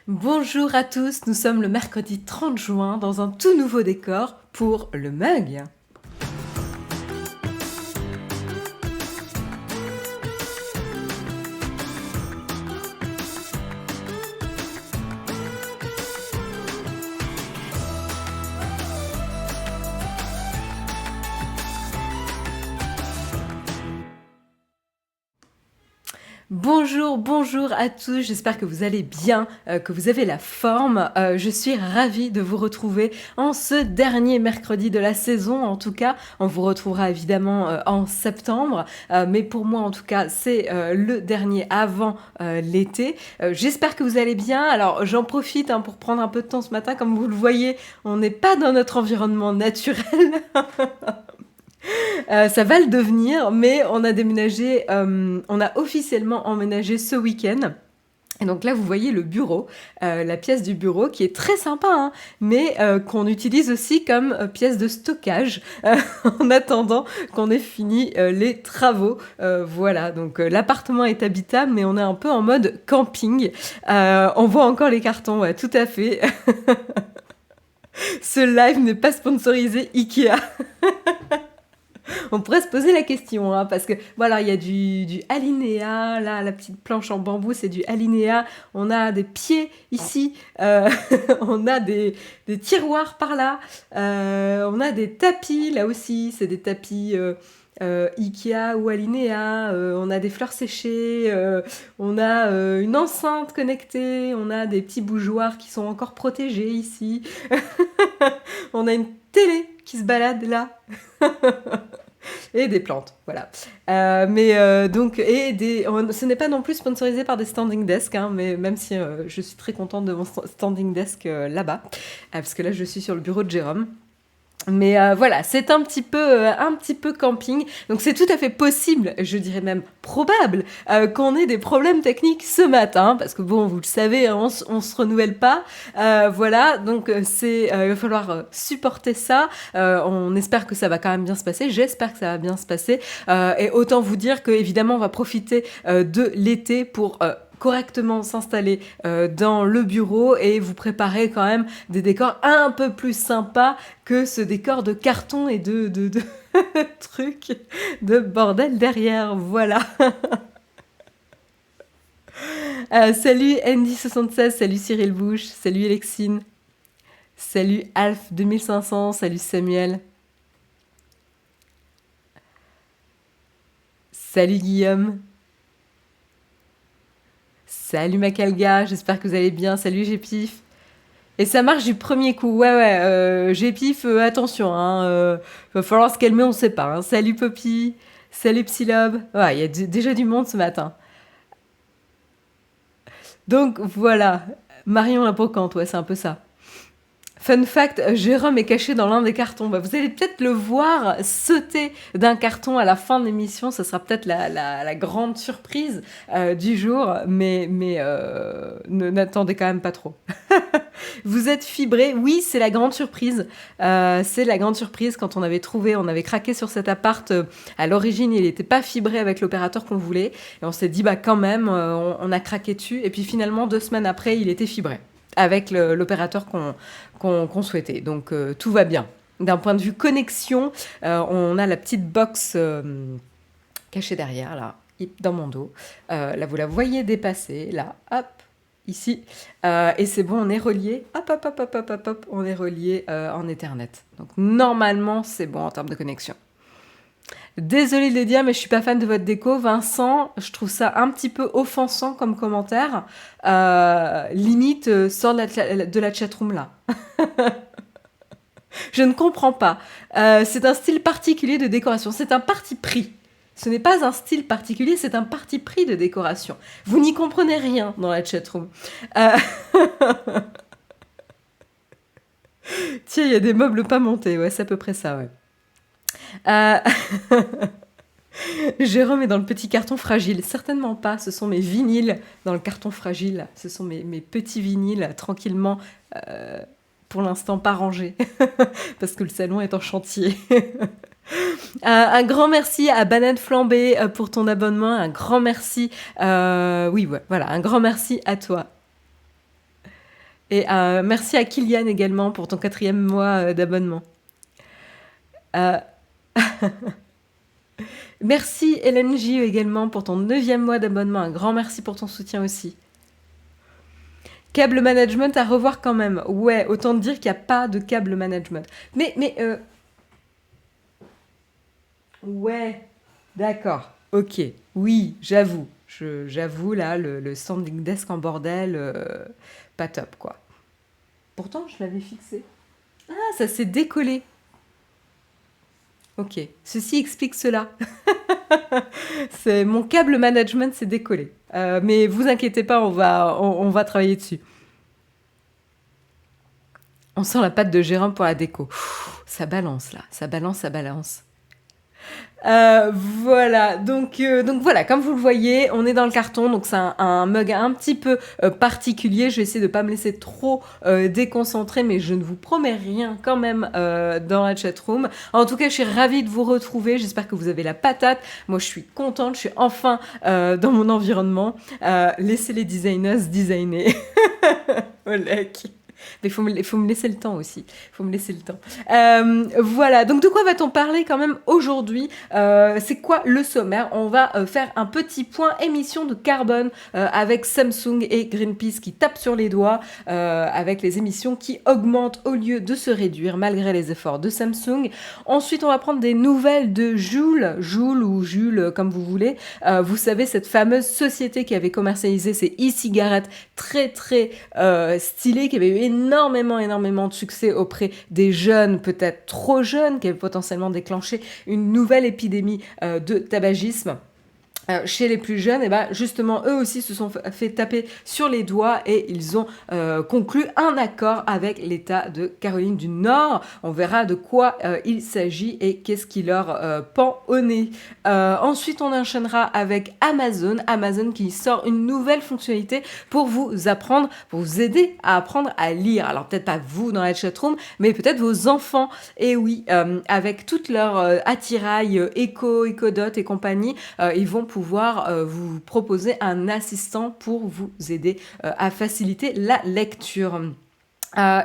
Bonjour à tous, nous sommes le mercredi 30 juin dans un tout nouveau décor pour le mug. Bonjour à tous, j'espère que vous allez bien, que vous avez la forme. Je suis ravie de vous retrouver en ce dernier mercredi de la saison. En tout cas, on vous retrouvera évidemment en septembre, mais pour moi en tout cas, c'est le dernier avant l'été. J'espère que vous allez bien. Alors j'en profite pour prendre un peu de temps ce matin. Comme vous le voyez, on n'est pas dans notre environnement naturel. Ça va le devenir, mais on a déménagé, on a officiellement emménagé ce week-end. Et donc là, vous voyez le bureau, la pièce du bureau qui est très sympa, mais qu'on utilise aussi comme pièce de stockage en attendant qu'on ait fini les travaux. Voilà, donc l'appartement est habitable, mais on est un peu en mode camping. On voit encore les cartons, ouais, tout à fait. Ce live n'est pas sponsorisé Ikea. On pourrait se poser la question, parce que voilà, il y a du alinéa, là, la petite planche en bambou, c'est du alinéa. On a des pieds ici, on a des tiroirs par là, on a des tapis là aussi, c'est des tapis Ikea ou alinéa, on a des fleurs séchées, on a une enceinte connectée, on a des petits bougeoirs qui sont encore protégés ici, on a une télé qui se balade là. Et des plantes, voilà. Donc, ce n'est pas non plus sponsorisé par des standing desks, mais même si je suis très contente de mon standing desk là-bas, parce que là je suis sur le bureau de Jérôme. Mais voilà, c'est un petit peu camping. Donc c'est tout à fait possible, je dirais même probable, qu'on ait des problèmes techniques ce matin, parce que bon, vous le savez, on se renouvelle pas. Voilà, donc il va falloir supporter ça. On espère que ça va quand même bien se passer. J'espère que ça va bien se passer. Et autant vous dire que évidemment, on va profiter de l'été pour correctement s'installer dans le bureau et vous préparer quand même des décors un peu plus sympas que ce décor de carton et de trucs de bordel derrière. Voilà. Salut Andy76, salut Cyril Bouche, salut Alexine, salut Alf2500, salut Samuel, salut Guillaume, salut Macalga, j'espère que vous allez bien, salut Gépif. Et ça marche du premier coup, ouais, Gépif, attention, va falloir se calmer, on sait pas. Salut Poppy, salut Psylob, ouais, il y a déjà du monde ce matin. Donc voilà, Marion la brocante, ouais, c'est un peu ça. Fun fact, Jérôme est caché dans l'un des cartons. Vous allez peut-être le voir sauter d'un carton à la fin de l'émission. Ce sera peut-être la grande surprise du jour, mais n'attendez quand même pas trop. Vous êtes fibré, oui, c'est la grande surprise. C'est la grande surprise quand on avait craqué sur cet appart. À l'origine, il n'était pas fibré avec l'opérateur qu'on voulait. Et on s'est dit, quand même, on a craqué dessus. Et puis finalement, 2 semaines après, il était fibré avec l'opérateur qu'on souhaitait. Donc tout va bien. D'un point de vue connexion, on a la petite box cachée derrière, là, dans mon dos. Là, vous la voyez dépasser, là, hop, ici. Et c'est bon, on est relié. Hop, on est relié en Ethernet. Donc normalement, c'est bon en termes de connexion. Désolée de le dire, mais je suis pas fan de votre déco. Vincent, je trouve ça un petit peu offensant comme commentaire. Limite, sors de la chatroom là. Je ne comprends pas. C'est un style particulier de décoration. C'est un parti pris. Ce n'est pas un style particulier, c'est un parti pris de décoration. Vous n'y comprenez rien dans la chatroom. Tiens, il y a des meubles pas montés. Ouais, c'est à peu près ça, ouais. Jérôme est dans le petit carton fragile. Certainement pas, ce sont mes vinyles dans le carton fragile. Ce sont mes petits vinyles, tranquillement, pour l'instant pas rangés, parce que le salon est en chantier. Un grand merci à Banane Flambée pour ton abonnement. Un grand merci. Oui, ouais, voilà, un grand merci à toi. Et merci à Kylian également pour ton 4e mois d'abonnement. Euh, Merci Hélène J également pour ton 9e mois d'abonnement. Un grand merci pour ton soutien aussi. Câble management à revoir quand même. Ouais, autant dire qu'il n'y a pas de câble management. Ouais, d'accord. Ok. Oui, j'avoue. J'avoue, là, le standing desk en bordel, pas top, quoi. Pourtant, je l'avais fixé. Ah, ça s'est décollé. Ok. Ceci explique cela. Mon câble management s'est décollé. Mais vous inquiétez pas, on va travailler dessus. On sent la patte de Jérôme pour la déco. Ça balance là, ça balance, ça balance. Voilà, donc voilà, comme vous le voyez, on est dans le carton, donc c'est un mug un petit peu particulier. Je vais essayer de pas me laisser trop déconcentrer, mais je ne vous promets rien quand même dans la chatroom. En tout cas, je suis ravie de vous retrouver. J'espère que vous avez la patate. Moi, je suis contente. Je suis enfin dans mon environnement. Laissez les designers designer. Olek. Mais il faut me laisser le temps aussi. Il faut me laisser le temps. Voilà. Donc, de quoi va-t-on parler quand même aujourd'hui? C'est quoi le sommaire? On va faire un petit point émission de carbone avec Samsung et Greenpeace qui tapent sur les doigts avec les émissions qui augmentent au lieu de se réduire malgré les efforts de Samsung. Ensuite, on va prendre des nouvelles de Joule ou Jules, comme vous voulez. Vous savez, cette fameuse société qui avait commercialisé ces e-cigarettes très, très stylées, qui avait eu énormément de succès auprès des jeunes, peut-être trop jeunes, qui avaient potentiellement déclenché une nouvelle épidémie de tabagisme. Chez les plus jeunes, et ben justement, eux aussi se sont fait taper sur les doigts et ils ont conclu un accord avec l'État de Caroline du Nord. On verra de quoi il s'agit et qu'est-ce qui leur pend au nez. Ensuite, on enchaînera avec Amazon. Amazon qui sort une nouvelle fonctionnalité pour vous apprendre, pour vous aider à apprendre à lire. Alors peut-être pas vous dans la chatroom, mais peut-être vos enfants. Et oui, avec toute leur attirail Echo, Dot et compagnie, ils vont pouvoir vous proposer un assistant pour vous aider à faciliter la lecture.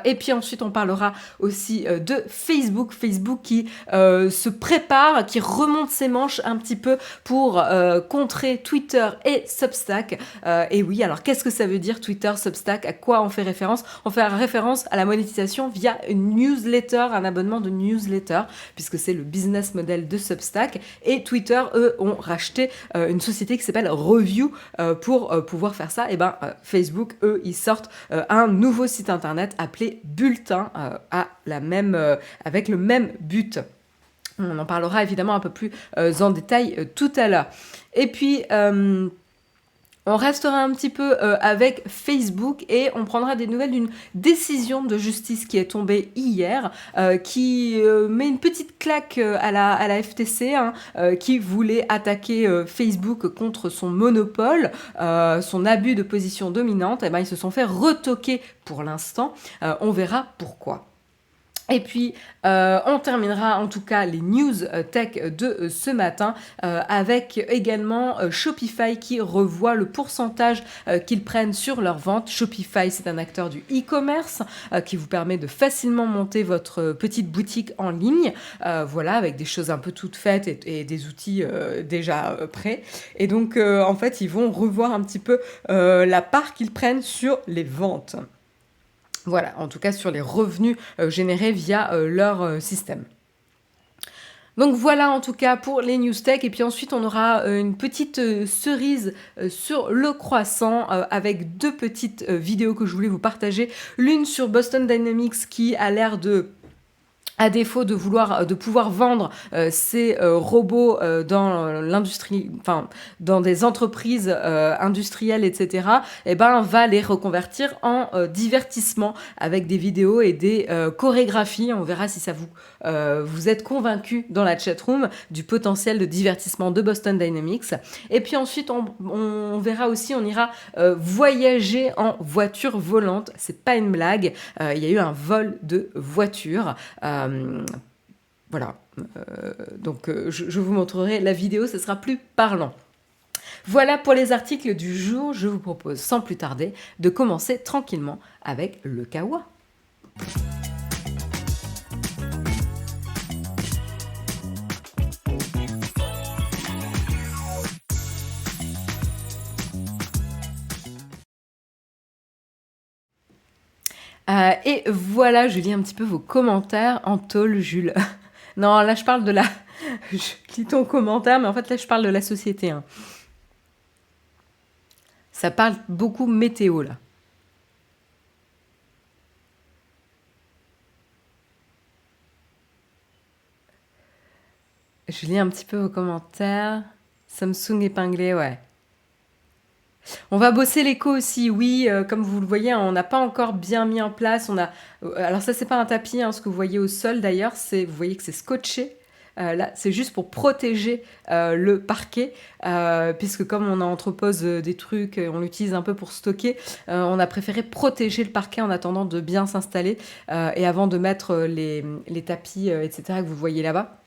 Et puis ensuite, on parlera aussi de Facebook. Facebook qui se prépare, qui remonte ses manches un petit peu pour contrer Twitter et Substack. Et oui, alors qu'est-ce que ça veut dire Twitter, Substack? À quoi on fait référence? On fait référence à la monétisation via une newsletter, un abonnement de newsletter, puisque c'est le business model de Substack. Et Twitter, eux, ont racheté une société qui s'appelle Review pour pouvoir faire ça. Et ben Facebook, eux, ils sortent un nouveau site internet appelé Bulletin avec le même but. On en parlera évidemment un peu plus en détail tout à l'heure. Et puis, on restera un petit peu avec Facebook et on prendra des nouvelles d'une décision de justice qui est tombée hier, qui met une petite claque à la FTC, qui voulait attaquer Facebook contre son monopole, son abus de position dominante. Et ben, ils se sont fait retoquer pour l'instant. On verra pourquoi. Et puis, on terminera en tout cas les news tech de ce matin avec également Shopify qui revoit le pourcentage qu'ils prennent sur leurs ventes. Shopify, c'est un acteur du e-commerce qui vous permet de facilement monter votre petite boutique en ligne, voilà, avec des choses un peu toutes faites et des outils déjà prêts. Et donc, en fait, ils vont revoir un petit peu la part qu'ils prennent sur les ventes. Voilà, en tout cas sur les revenus générés via leur système. Donc voilà en tout cas pour les news tech. Et puis ensuite on aura une petite cerise sur le croissant avec 2 petites vidéos que je voulais vous partager. L'une sur Boston Dynamics qui a l'air de... À défaut de pouvoir vendre ces robots dans l'industrie, enfin dans des entreprises industrielles, etc. Et ben va les reconvertir en divertissement avec des vidéos et des chorégraphies. On verra si ça vous êtes convaincus dans la chatroom du potentiel de divertissement de Boston Dynamics. Et puis ensuite on verra aussi, on ira voyager en voiture volante. C'est pas une blague. Il y a eu un vol de voiture. Voilà, donc je vous montrerai la vidéo, ce sera plus parlant. Voilà pour les articles du jour, je vous propose sans plus tarder de commencer tranquillement avec le kawa. Et voilà, je lis un petit peu vos commentaires en tôle, Jules. Non, là je parle de la... Je lis ton commentaire, mais en fait là je parle de la société. Hein. Ça parle beaucoup météo là. Je lis un petit peu vos commentaires. Samsung épinglé, ouais. On va bosser l'écho aussi, oui, comme vous le voyez, on n'a pas encore bien mis en place. Alors ça, c'est pas un tapis, hein, ce que vous voyez au sol d'ailleurs, vous voyez que c'est scotché. Là, c'est juste pour protéger le parquet, puisque comme on entrepose des trucs, on l'utilise un peu pour stocker, on a préféré protéger le parquet en attendant de bien s'installer et avant de mettre les tapis, etc., que vous voyez là-bas.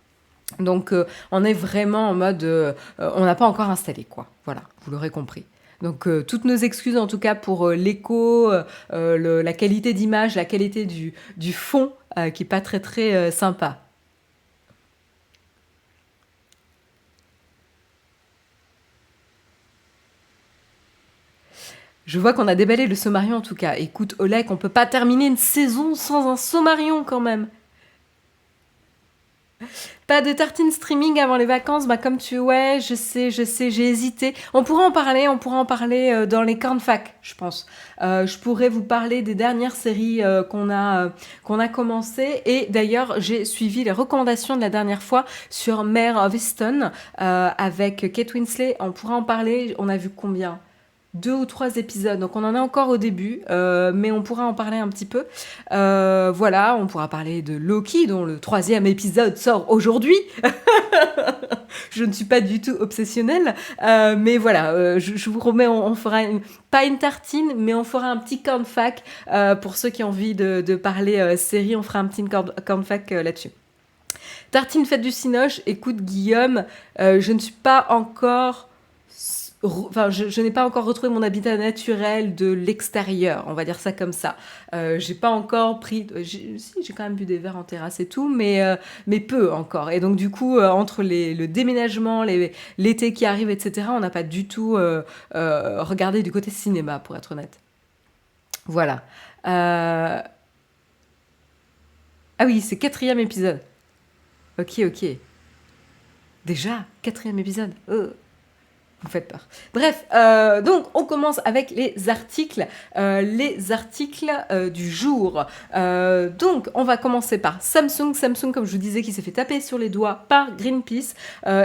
Donc, on est vraiment en mode, on n'a pas encore installé, quoi. Voilà, vous l'aurez compris. Donc, toutes nos excuses, en tout cas, pour l'écho, la qualité d'image, la qualité du fond, qui est pas très, très sympa. Je vois qu'on a déballé le Sommarion, en tout cas. Écoute, Olek, on peut pas terminer une saison sans un Sommarion, quand même. Pas de tartine streaming avant les vacances, bah comme tu... Ouais, je sais, j'ai hésité. On pourra en parler dans les cornfac, je pense. Je pourrais vous parler des dernières séries qu'on a commencé. Et d'ailleurs, j'ai suivi les recommandations de la dernière fois sur Mare of Easton avec Kate Winslet. On pourra en parler. On a vu combien 2 ou 3 épisodes, donc on en est encore au début, mais on pourra en parler un petit peu. Voilà, on pourra parler de Loki, dont le 3e épisode sort aujourd'hui. Je ne suis pas du tout obsessionnelle, mais voilà, je vous remets, on fera pas une tartine, mais on fera un petit cornfac pour ceux qui ont envie de parler série, on fera un petit cornfac là-dessus. Tartine faite du cinoche, écoute Guillaume, je ne suis pas encore... Enfin, je n'ai pas encore retrouvé mon habitat naturel de l'extérieur, on va dire ça comme ça. J'ai pas encore pris... Si, j'ai quand même bu des verres en terrasse et tout, mais peu encore. Et donc, du coup, entre le déménagement, l'été qui arrive, etc., on n'a pas du tout regardé du côté cinéma, pour être honnête. Voilà. Ah oui, c'est 4e épisode. Ok, ok. Déjà, 4e épisode. Vous faites peur. Bref, donc on commence avec les articles du jour. Donc on va commencer par Samsung, comme je vous disais, qui s'est fait taper sur les doigts par Greenpeace.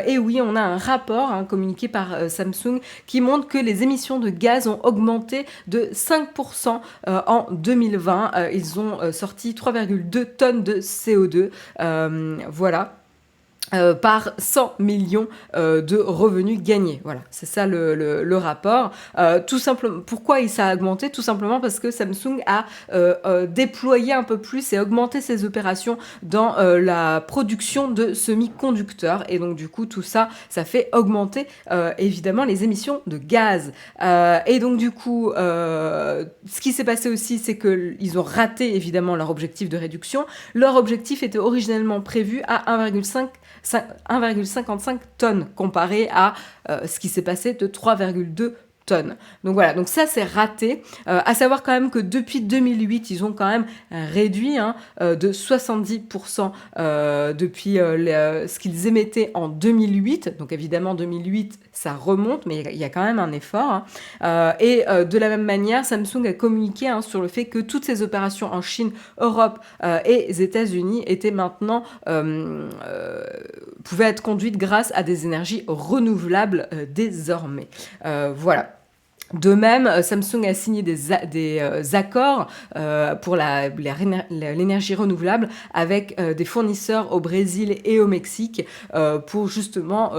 Et oui, on a un rapport communiqué par Samsung qui montre que les émissions de gaz ont augmenté de 5% en 2020. Ils ont sorti 3,2 tonnes de CO2. Voilà. Par 100 millions de revenus gagnés. Voilà, c'est ça le rapport. Tout simplement, pourquoi ça a augmenté? Tout simplement parce que Samsung a déployé un peu plus et augmenté ses opérations dans la production de semi-conducteurs. Et donc, du coup, tout ça, ça fait augmenter évidemment les émissions de gaz. Et donc, du coup, ce qui s'est passé aussi, c'est qu'ils ont raté évidemment leur objectif de réduction. Leur objectif était originellement prévu à 1,55 tonnes comparé à ce qui s'est passé de 3,2 tonnes. Donc voilà, donc ça c'est raté. À savoir quand même que depuis 2008, ils ont quand même réduit de 70% depuis ce qu'ils émettaient en 2008. Donc évidemment 2008, ça remonte, mais il y a quand même un effort. Et de la même manière, Samsung a communiqué sur le fait que toutes ces opérations en Chine, Europe et les États-Unis étaient maintenant pouvaient être conduites grâce à des énergies renouvelables désormais. Voilà. De même, Samsung a signé des accords pour l'énergie renouvelable avec des fournisseurs au Brésil et au Mexique pour justement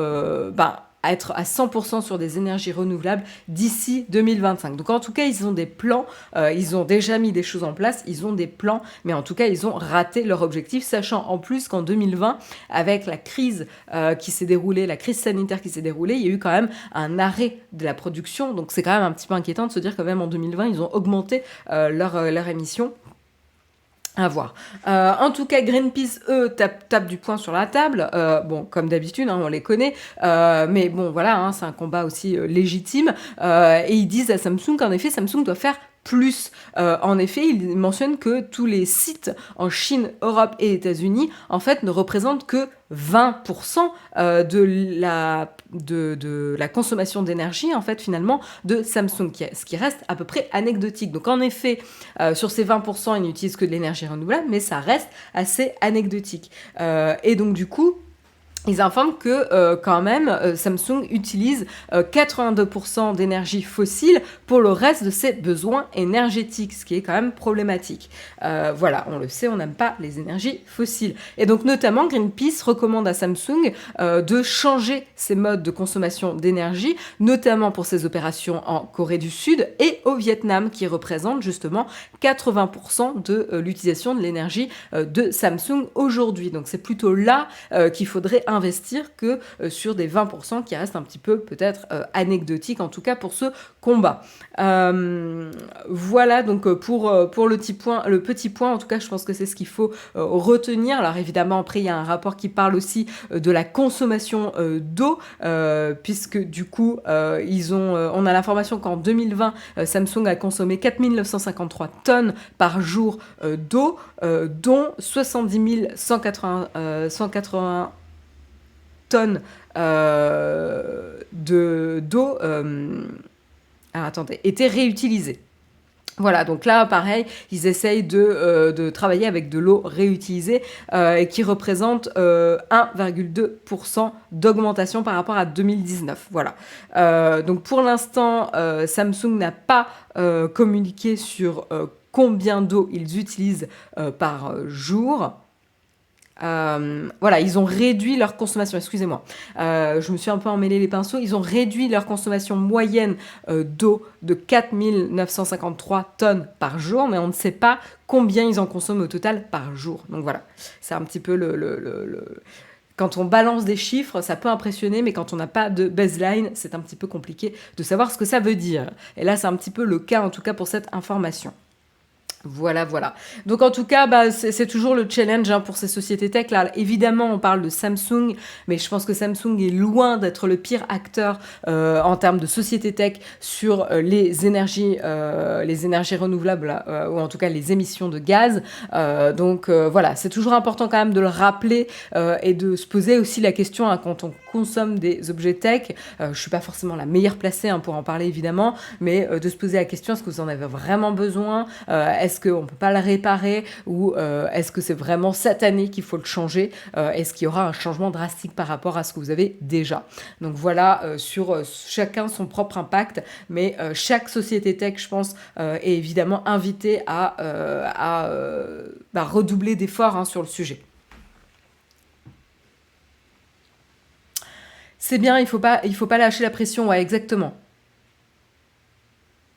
être à 100% sur des énergies renouvelables d'ici 2025. Donc en tout cas, ils ont des plans, ils ont déjà mis des choses en place, ils ont des plans, mais en tout cas, ils ont raté leur objectif, sachant en plus qu'en 2020, avec la crise qui s'est déroulée, la crise sanitaire qui s'est déroulée, il y a eu quand même un arrêt de la production. Donc c'est quand même un petit peu inquiétant de se dire que même en 2020, ils ont augmenté leur émission. À voir. En tout cas, Greenpeace, eux, tapent du poing sur la table. Bon, comme d'habitude, hein, on les connaît. Mais bon, voilà, hein, c'est un combat aussi légitime. Et ils disent à Samsung qu'en effet, Samsung doit faire plus. En effet, ils mentionnent que tous les sites en Chine, Europe et États-Unis, en fait, ne représentent que 20% de la consommation d'énergie, en fait, finalement, de Samsung, ce qui reste à peu près anecdotique. Donc, en effet, sur ces 20%, ils n'utilisent que de l'énergie renouvelable, mais ça reste assez anecdotique. Et donc, du coup, ils informent que quand même Samsung utilise 82% d'énergie fossile pour le reste de ses besoins énergétiques, ce qui est quand même problématique. Voilà, on le sait, on n'aime pas les énergies fossiles. Et donc notamment Greenpeace recommande à Samsung de changer ses modes de consommation d'énergie, notamment pour ses opérations en Corée du Sud et au Vietnam, qui représentent justement 80% de l'utilisation de l'énergie de Samsung aujourd'hui. Donc c'est plutôt là qu'il faudrait investir que sur des 20% qui restent un petit peu peut-être anecdotiques, en tout cas pour ce combat. Voilà donc pour le petit point, en tout cas je pense que c'est ce qu'il faut retenir. Alors évidemment après il y a un rapport qui parle aussi de la consommation d'eau, puisque du coup on a l'information qu'en 2020 Samsung a consommé 4953 tonnes par jour d'eau, dont 70 180 tonnes d'eau étaient réutilisées. Voilà, donc là, pareil, ils essayent de travailler avec de l'eau réutilisée et qui représente 1,2% d'augmentation par rapport à 2019. Voilà. Donc pour l'instant, Samsung n'a pas communiqué sur combien d'eau ils utilisent par jour. Voilà, ils ont réduit leur consommation, excusez-moi, je me suis un peu emmêlé les pinceaux, ils ont réduit leur consommation moyenne d'eau de 4953 tonnes par jour, mais on ne sait pas combien ils en consomment au total par jour. Donc voilà, c'est un petit peu Quand on balance des chiffres, ça peut impressionner, mais quand on n'a pas de baseline, c'est un petit peu compliqué de savoir ce que ça veut dire. Et là, c'est un petit peu le cas, en tout cas, pour cette information. Voilà. Donc en tout cas, c'est toujours le challenge pour ces sociétés tech. Là, évidemment, on parle de Samsung, mais je pense que Samsung est loin d'être le pire acteur en termes de société tech sur les énergies renouvelables, ou en tout cas les émissions de gaz. Donc voilà, c'est toujours important quand même de le rappeler et de se poser aussi la question quand on consomme des objets tech. Je suis pas forcément la meilleure placée pour en parler évidemment, mais de se poser la question, est-ce que vous en avez vraiment besoin ? Est-ce qu'on ne peut pas le réparer ou est-ce que c'est vraiment cette année qu'il faut le changer ? Est-ce qu'il y aura un changement drastique par rapport à ce que vous avez déjà ? Donc voilà, sur chacun son propre impact, mais chaque société tech, je pense, est évidemment invitée à redoubler d'efforts sur le sujet. C'est bien, il faut pas lâcher la pression, ouais, exactement.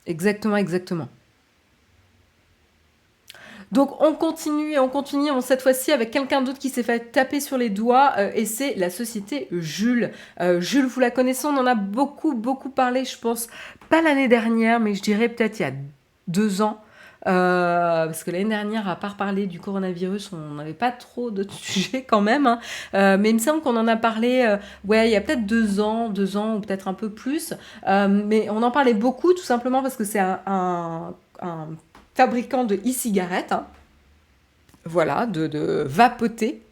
Exactement. Donc on continue, cette fois-ci avec quelqu'un d'autre qui s'est fait taper sur les doigts, et c'est la société Joule. Joule, vous la connaissez, on en a beaucoup parlé, je pense, pas l'année dernière, mais je dirais peut-être il y a 2 ans. Parce que l'année dernière, à part parler du coronavirus, on n'avait pas trop d'autres sujets quand même. Mais il me semble qu'on en a parlé, il y a peut-être 2 ans ou peut-être un peu plus. Mais on en parlait beaucoup, tout simplement parce que c'est un fabricant de e-cigarettes, voilà, de vapoter.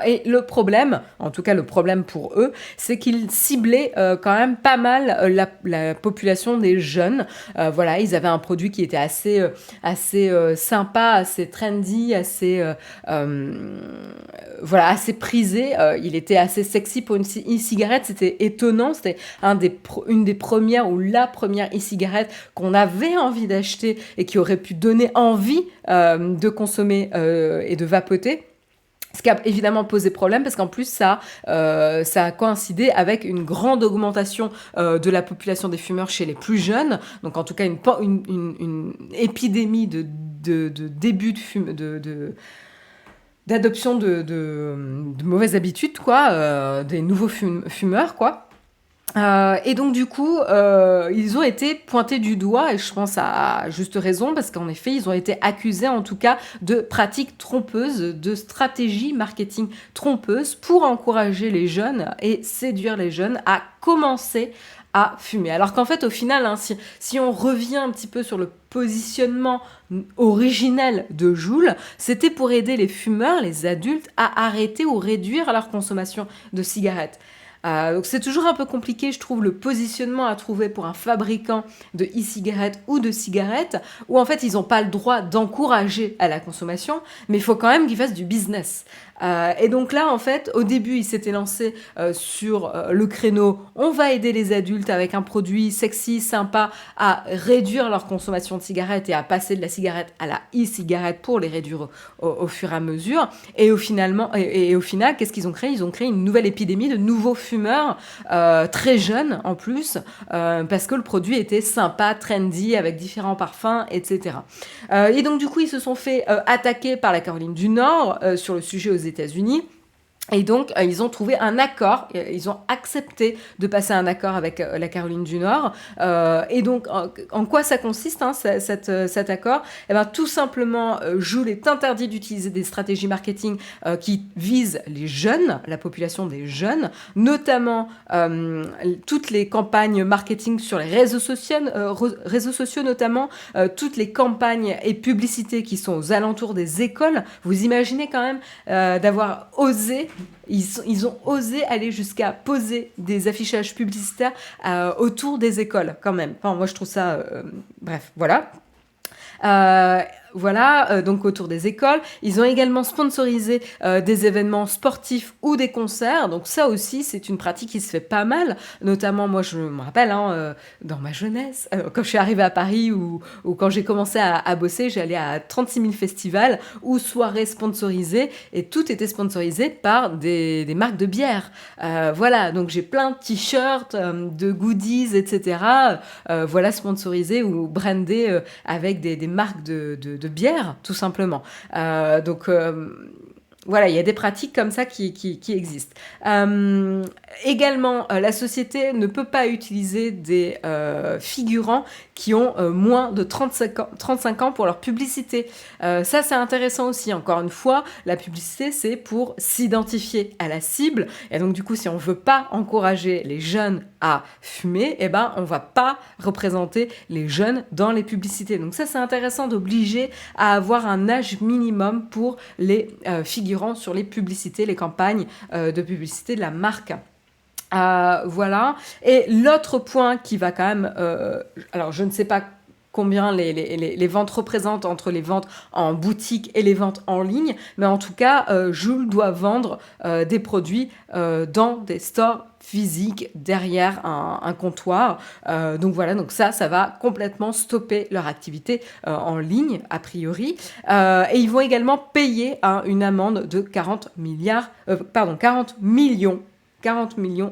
Et le problème, en tout cas le problème pour eux, c'est qu'ils ciblaient quand même pas mal la population des jeunes. Voilà, ils avaient un produit qui était assez sympa, assez trendy, assez prisé. Il était assez sexy pour une e-cigarette. C'était étonnant. C'était une des premières ou la première e-cigarette qu'on avait envie d'acheter et qui aurait pu donner envie de consommer et de vapoter. Ce qui a évidemment posé problème parce qu'en plus ça a coïncidé avec une grande augmentation de la population des fumeurs chez les plus jeunes. Donc en tout cas une épidémie de début d'adoption de mauvaises habitudes, quoi, des nouveaux fumeurs, quoi. Et donc du coup, ils ont été pointés du doigt, et je pense à juste raison, parce qu'en effet, ils ont été accusés en tout cas de pratiques trompeuses, de stratégies marketing trompeuses pour encourager les jeunes et séduire les jeunes à commencer à fumer. Alors qu'en fait, au final, hein, si on revient un petit peu sur le positionnement originel de Juul, c'était pour aider les fumeurs, les adultes, à arrêter ou réduire leur consommation de cigarettes. Donc c'est toujours un peu compliqué, je trouve, le positionnement à trouver pour un fabricant de e-cigarettes ou de cigarettes, où en fait ils n'ont pas le droit d'encourager à la consommation, mais il faut quand même qu'ils fassent du business. Et donc là, en fait, au début, ils s'étaient lancés sur le créneau on va aider les adultes avec un produit sexy, sympa, à réduire leur consommation de cigarettes et à passer de la cigarette à la e-cigarette pour les réduire au fur et à mesure. Et au final, qu'est-ce qu'ils ont créé? Ils ont créé une nouvelle épidémie de nouveaux fumeurs, très jeunes en plus, parce que le produit était sympa, trendy, avec différents parfums, etc. Et donc, du coup, ils se sont fait attaquer par la Caroline du Nord sur le sujet aux États-Unis. Et donc, ils ont trouvé un accord, ils ont accepté de passer un accord avec la Caroline du Nord. Et donc, en quoi ça consiste, hein, cet accord? Eh ben, tout simplement, Juul est interdit d'utiliser des stratégies marketing qui visent les jeunes, la population des jeunes, notamment toutes les campagnes marketing sur les réseaux sociaux notamment, toutes les campagnes et publicités qui sont aux alentours des écoles. Vous imaginez quand même d'avoir osé. Ils ont osé aller jusqu'à poser des affichages publicitaires autour des écoles, quand même. Enfin, moi, je trouve ça... bref, voilà. Donc autour des écoles. Ils ont également sponsorisé des événements sportifs ou des concerts. Donc ça aussi, c'est une pratique qui se fait pas mal. Notamment, moi, je me rappelle, dans ma jeunesse, quand je suis arrivée à Paris ou quand j'ai commencé à bosser, j'allais à 36 000 festivals ou soirées sponsorisées et tout était sponsorisé par des marques de bière. Voilà, donc j'ai plein de t-shirts, de goodies, etc. Sponsorisés ou brandés avec des marques de bière, tout simplement. Voilà, il y a des pratiques comme ça qui existent. Également, la société ne peut pas utiliser des figurants qui ont moins de 35 ans pour leur publicité. Ça, c'est intéressant aussi. Encore une fois, la publicité, c'est pour s'identifier à la cible. Et donc, du coup, si on ne veut pas encourager les jeunes à fumer, eh ben, on ne va pas représenter les jeunes dans les publicités. Donc ça, c'est intéressant d'obliger à avoir un âge minimum pour les figurants sur les publicités, les campagnes de publicité de la marque. Voilà. Et l'autre point qui va quand même... alors, je ne sais pas combien les ventes représentent entre les ventes en boutique et les ventes en ligne, mais en tout cas, Juul doit vendre des produits dans des stores physiques derrière un comptoir. Donc voilà, donc ça va complètement stopper leur activité en ligne, a priori. Et ils vont également payer une amende de 40 millions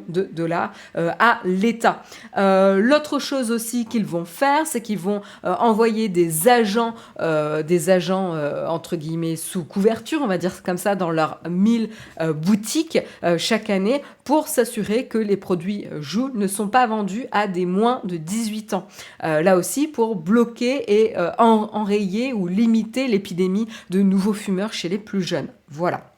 de dollars à l'État. L'autre chose aussi qu'ils vont faire, c'est qu'ils vont envoyer des agents entre guillemets sous couverture, on va dire comme ça, dans leurs 1000 boutiques chaque année pour s'assurer que les produits Juul ne sont pas vendus à des moins de 18 ans. Là aussi, pour bloquer et enrayer ou limiter l'épidémie de nouveaux fumeurs chez les plus jeunes. Voilà.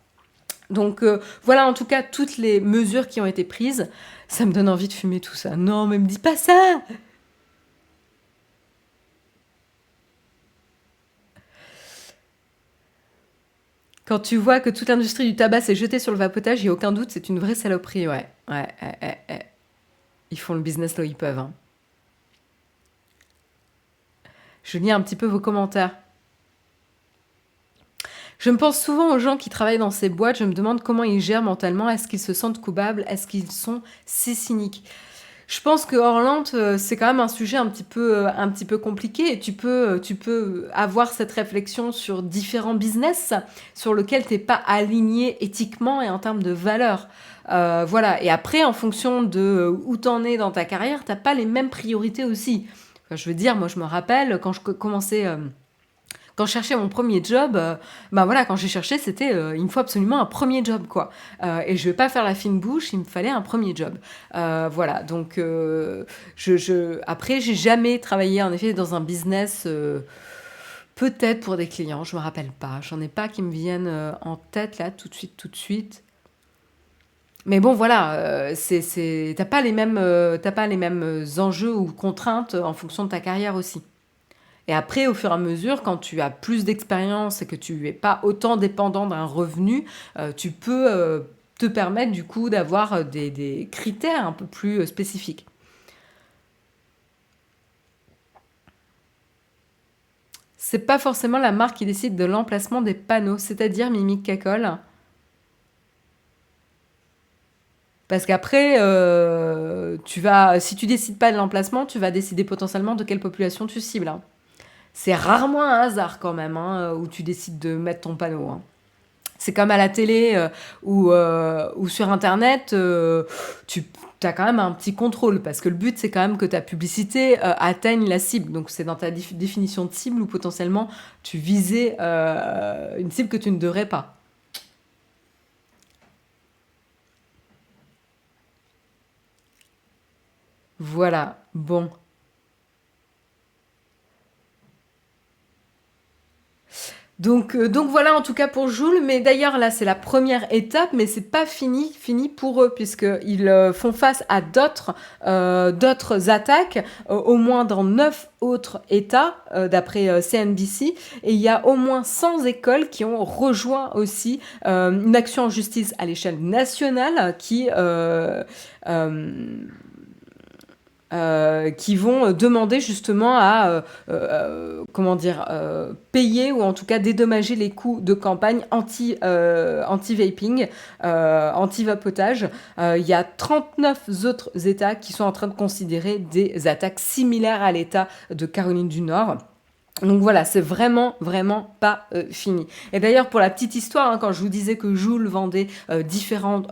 Donc voilà en tout cas toutes les mesures qui ont été prises. Ça me donne envie de fumer tout ça. Non, mais me dis pas ça! Quand tu vois que toute l'industrie du tabac s'est jetée sur le vapotage, il n'y a aucun doute, c'est une vraie saloperie, ouais. Ils font le business là où ils peuvent. Hein. Je lis un petit peu vos commentaires. Je me pense souvent aux gens qui travaillent dans ces boîtes. Je me demande comment ils gèrent mentalement. Est-ce qu'ils se sentent coupables? Est-ce qu'ils sont si cyniques? Je pense que Orlante, c'est quand même un sujet un petit peu compliqué et tu peux avoir cette réflexion sur différents business sur lequel tu pas aligné éthiquement et en termes de valeurs. Voilà. Et après, en fonction de où t'en es dans ta carrière, t'as pas les mêmes priorités aussi. Enfin, je veux dire, moi, je me rappelle quand je commençais. Quand je cherchais mon premier job, bah voilà, quand j'ai cherché, c'était il me faut absolument un premier job, quoi. Et je vais pas faire la fine bouche, il me fallait un premier job. Voilà, donc après, j'ai jamais travaillé en effet dans un business, peut-être pour des clients, je me rappelle pas. J'en ai pas qui me viennent en tête là, tout de suite, tout de suite. Mais bon, voilà, t'as pas les mêmes enjeux ou contraintes en fonction de ta carrière aussi. Et après, au fur et à mesure, quand tu as plus d'expérience et que tu es pas autant dépendant d'un revenu, tu peux te permettre du coup d'avoir des critères un peu plus spécifiques. C'est pas forcément la marque qui décide de l'emplacement des panneaux, c'est-à-dire Mimic Cacol. Parce qu'après, si tu décides pas de l'emplacement, tu vas décider potentiellement de quelle population tu cibles, hein. C'est rarement un hasard quand même, hein, où tu décides de mettre ton panneau, hein. C'est comme à la télé ou sur Internet, tu as quand même un petit contrôle parce que le but, c'est quand même que ta publicité atteigne la cible. Donc, c'est dans ta définition de cible où potentiellement tu visais une cible que tu ne devrais pas. Voilà, bon. Donc voilà en tout cas pour Joule, mais d'ailleurs là c'est la première étape, mais c'est pas fini pour eux, puisqu'ils font face à d'autres attaques, au moins dans 9 autres États, d'après CNBC, et il y a au moins 100 écoles qui ont rejoint aussi une action en justice à l'échelle nationale qui vont demander justement à comment dire payer ou en tout cas dédommager les coûts de campagne anti-vaping, anti-vapotage. Il y a 39 autres États qui sont en train de considérer des attaques similaires à l'État de Caroline du Nord. Donc voilà, c'est vraiment, vraiment pas fini. Et d'ailleurs, pour la petite histoire, hein, quand je vous disais que Joule vendait différentes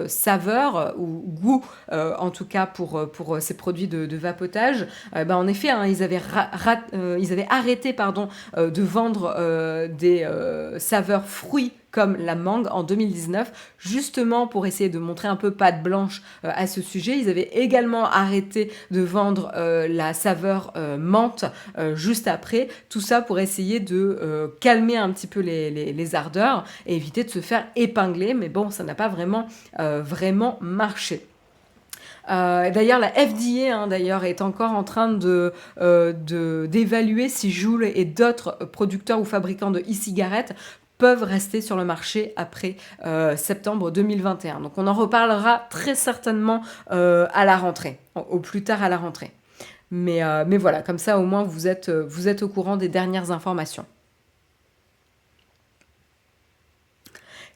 saveurs ou goûts, en tout cas pour ces produits de vapotage, ben en effet, hein, ils avaient arrêté pardon, de vendre des saveurs fruits comme la mangue en 2019, justement pour essayer de montrer un peu patte blanche à ce sujet. Ils avaient également arrêté de vendre la saveur menthe juste après. Tout ça pour essayer de calmer un petit peu les ardeurs et éviter de se faire épingler. Mais bon, ça n'a pas vraiment marché. D'ailleurs, la FDA d'ailleurs, est encore en train d'évaluer si Joule et d'autres producteurs ou fabricants de e-cigarettes peuvent rester sur le marché après septembre 2021. Donc on en reparlera très certainement à la rentrée, au plus tard à la rentrée. Mais voilà, comme ça au moins vous êtes au courant des dernières informations.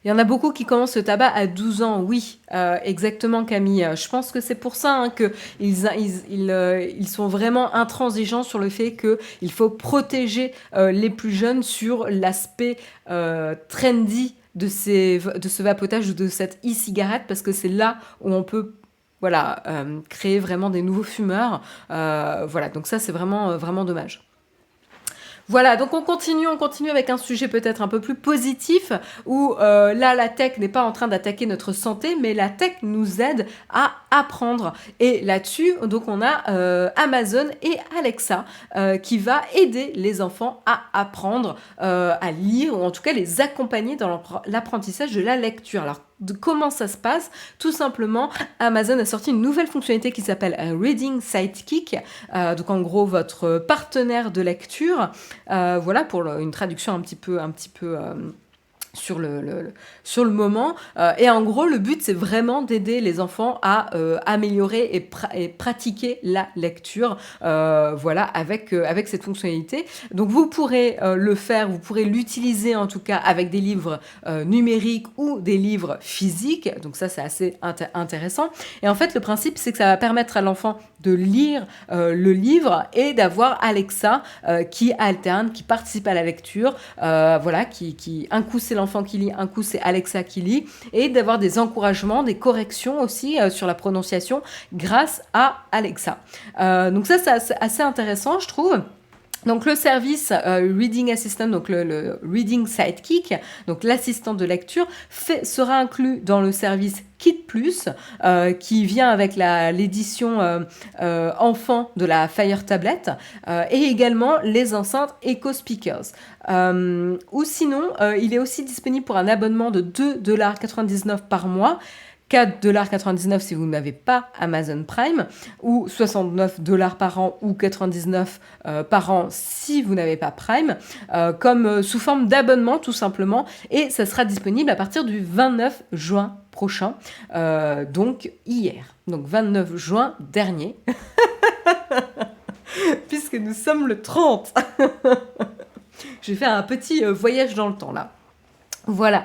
Il y en a beaucoup qui commencent le tabac à 12 ans, oui, exactement Camille. Je pense que c'est pour ça hein, qu'ils sont vraiment intransigeants sur le fait qu'il faut protéger les plus jeunes sur l'aspect trendy de ce vapotage ou de cette e-cigarette, parce que c'est là où on peut voilà, créer vraiment des nouveaux fumeurs. Voilà, donc ça c'est vraiment dommage. Voilà, donc on continue avec un sujet peut-être un peu plus positif, où là, la tech n'est pas en train d'attaquer notre santé, mais la tech nous aide à apprendre. Et là-dessus, donc on a Amazon et Alexa qui va aider les enfants à apprendre à lire, ou en tout cas les accompagner dans l'apprentissage de la lecture. Alors, comment ça se passe? Tout simplement, Amazon a sorti une nouvelle fonctionnalité qui s'appelle Reading Sidekick, donc en gros votre partenaire de lecture, voilà pour une traduction un petit peu sur le moment. Et en gros, le but, c'est vraiment d'aider les enfants à améliorer et pratiquer la lecture, voilà, avec cette fonctionnalité. Donc, vous pourrez le faire, vous pourrez l'utiliser en tout cas avec des livres numériques ou des livres physiques. Donc, ça, c'est assez intéressant. Et en fait, le principe, c'est que ça va permettre à l'enfant de lire le livre et d'avoir Alexa qui alterne, qui participe à la lecture, voilà, un coup c'est l'enfant qui lit, un coup c'est Alexa qui lit, et d'avoir des encouragements, des corrections aussi sur la prononciation grâce à Alexa. Donc ça, c'est assez intéressant, je trouve. Donc le service Reading Assistant, donc le Reading Sidekick, donc l'assistant de lecture, sera inclus dans le service Kit Plus, qui vient avec l'édition enfant de la Fire Tablet, et également les enceintes Echo Speakers. Ou sinon, il est aussi disponible pour un abonnement de 2,99$ par mois, 4,99$ si vous n'avez pas Amazon Prime, ou 69$ par an, ou 99 par an si vous n'avez pas Prime, comme sous forme d'abonnement tout simplement, et ça sera disponible à partir du 29 juin prochain, donc hier, donc 29 juin dernier, puisque nous sommes le 30. Je vais faire un petit voyage dans le temps là. Voilà,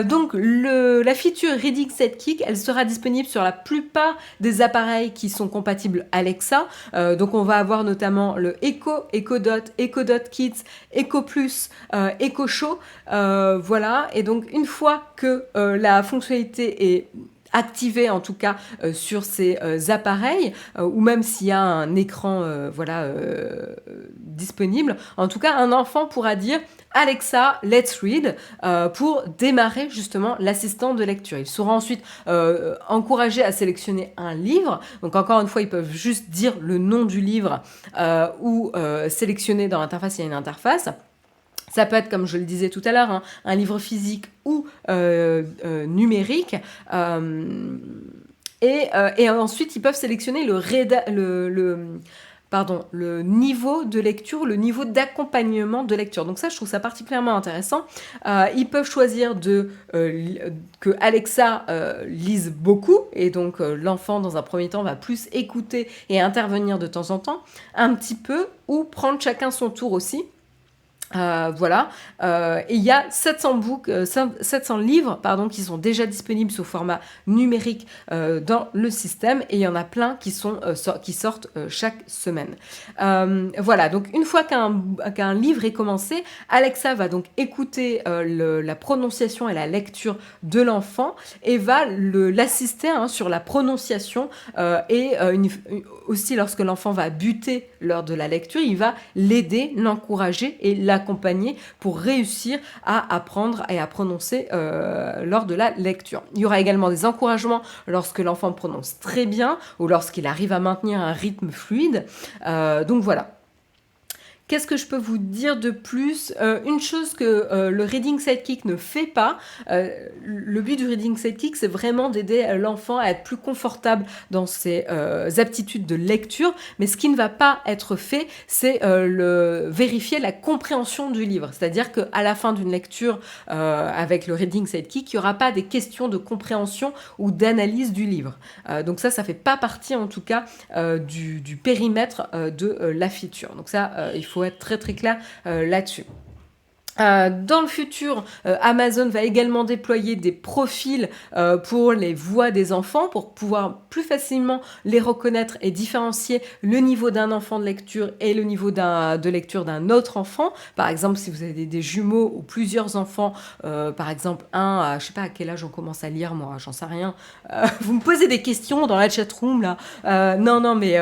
donc la feature Reading Sidekick, elle sera disponible sur la plupart des appareils qui sont compatibles Alexa. Donc on va avoir notamment le Echo, Echo Dot, Echo Dot Kids, Echo Plus, Echo Show. Voilà, et donc une fois que la fonctionnalité est activée en tout cas sur ces appareils, ou même s'il y a un écran voilà, disponible, en tout cas un enfant pourra dire Alexa, let's read, pour démarrer justement l'assistant de lecture. Ils seront ensuite encouragés à sélectionner un livre. Donc encore une fois, ils peuvent juste dire le nom du livre ou sélectionner dans l'interface, il y a une interface. Ça peut être, comme je le disais tout à l'heure, hein, un livre physique ou numérique. Et ensuite, ils peuvent sélectionner le niveau de lecture, le niveau d'accompagnement de lecture. Donc ça, je trouve ça particulièrement intéressant. Ils peuvent choisir que Alexa lise beaucoup, et donc l'enfant, dans un premier temps, va plus écouter et intervenir de temps en temps, un petit peu, ou prendre chacun son tour aussi. Voilà, et il y a 700 livres qui sont déjà disponibles sous format numérique dans le système, et il y en a plein qui sortent chaque semaine. Voilà, donc une fois qu'un livre est commencé, Alexa va donc écouter la prononciation et la lecture de l'enfant et va l'assister sur la prononciation, et aussi lorsque l'enfant va buter lors de la lecture, il va l'aider, l'encourager et l'accompagner pour réussir à apprendre et à prononcer lors de la lecture. Il y aura également des encouragements lorsque l'enfant prononce très bien ou lorsqu'il arrive à maintenir un rythme fluide. Donc voilà. Qu'est-ce que je peux vous dire de plus ? Une chose que le Reading Sidekick ne fait pas, le but du Reading Sidekick, c'est vraiment d'aider l'enfant à être plus confortable dans ses aptitudes de lecture, mais ce qui ne va pas être fait, c'est vérifier la compréhension du livre. C'est-à-dire qu'à la fin d'une lecture avec le Reading Sidekick, il n'y aura pas des questions de compréhension ou d'analyse du livre. Donc ça fait pas partie en tout cas du périmètre de la feature. Donc ça, il faut être très très clair là-dessus. Dans le futur, Amazon va également déployer des profils pour les voix des enfants, pour pouvoir plus facilement les reconnaître et différencier le niveau d'un enfant de lecture et le niveau de lecture d'un autre enfant. Par exemple, si vous avez des jumeaux ou plusieurs enfants, par exemple je sais pas à quel âge on commence à lire, moi, j'en sais rien. Vous me posez des questions dans la chatroom là. Non, mais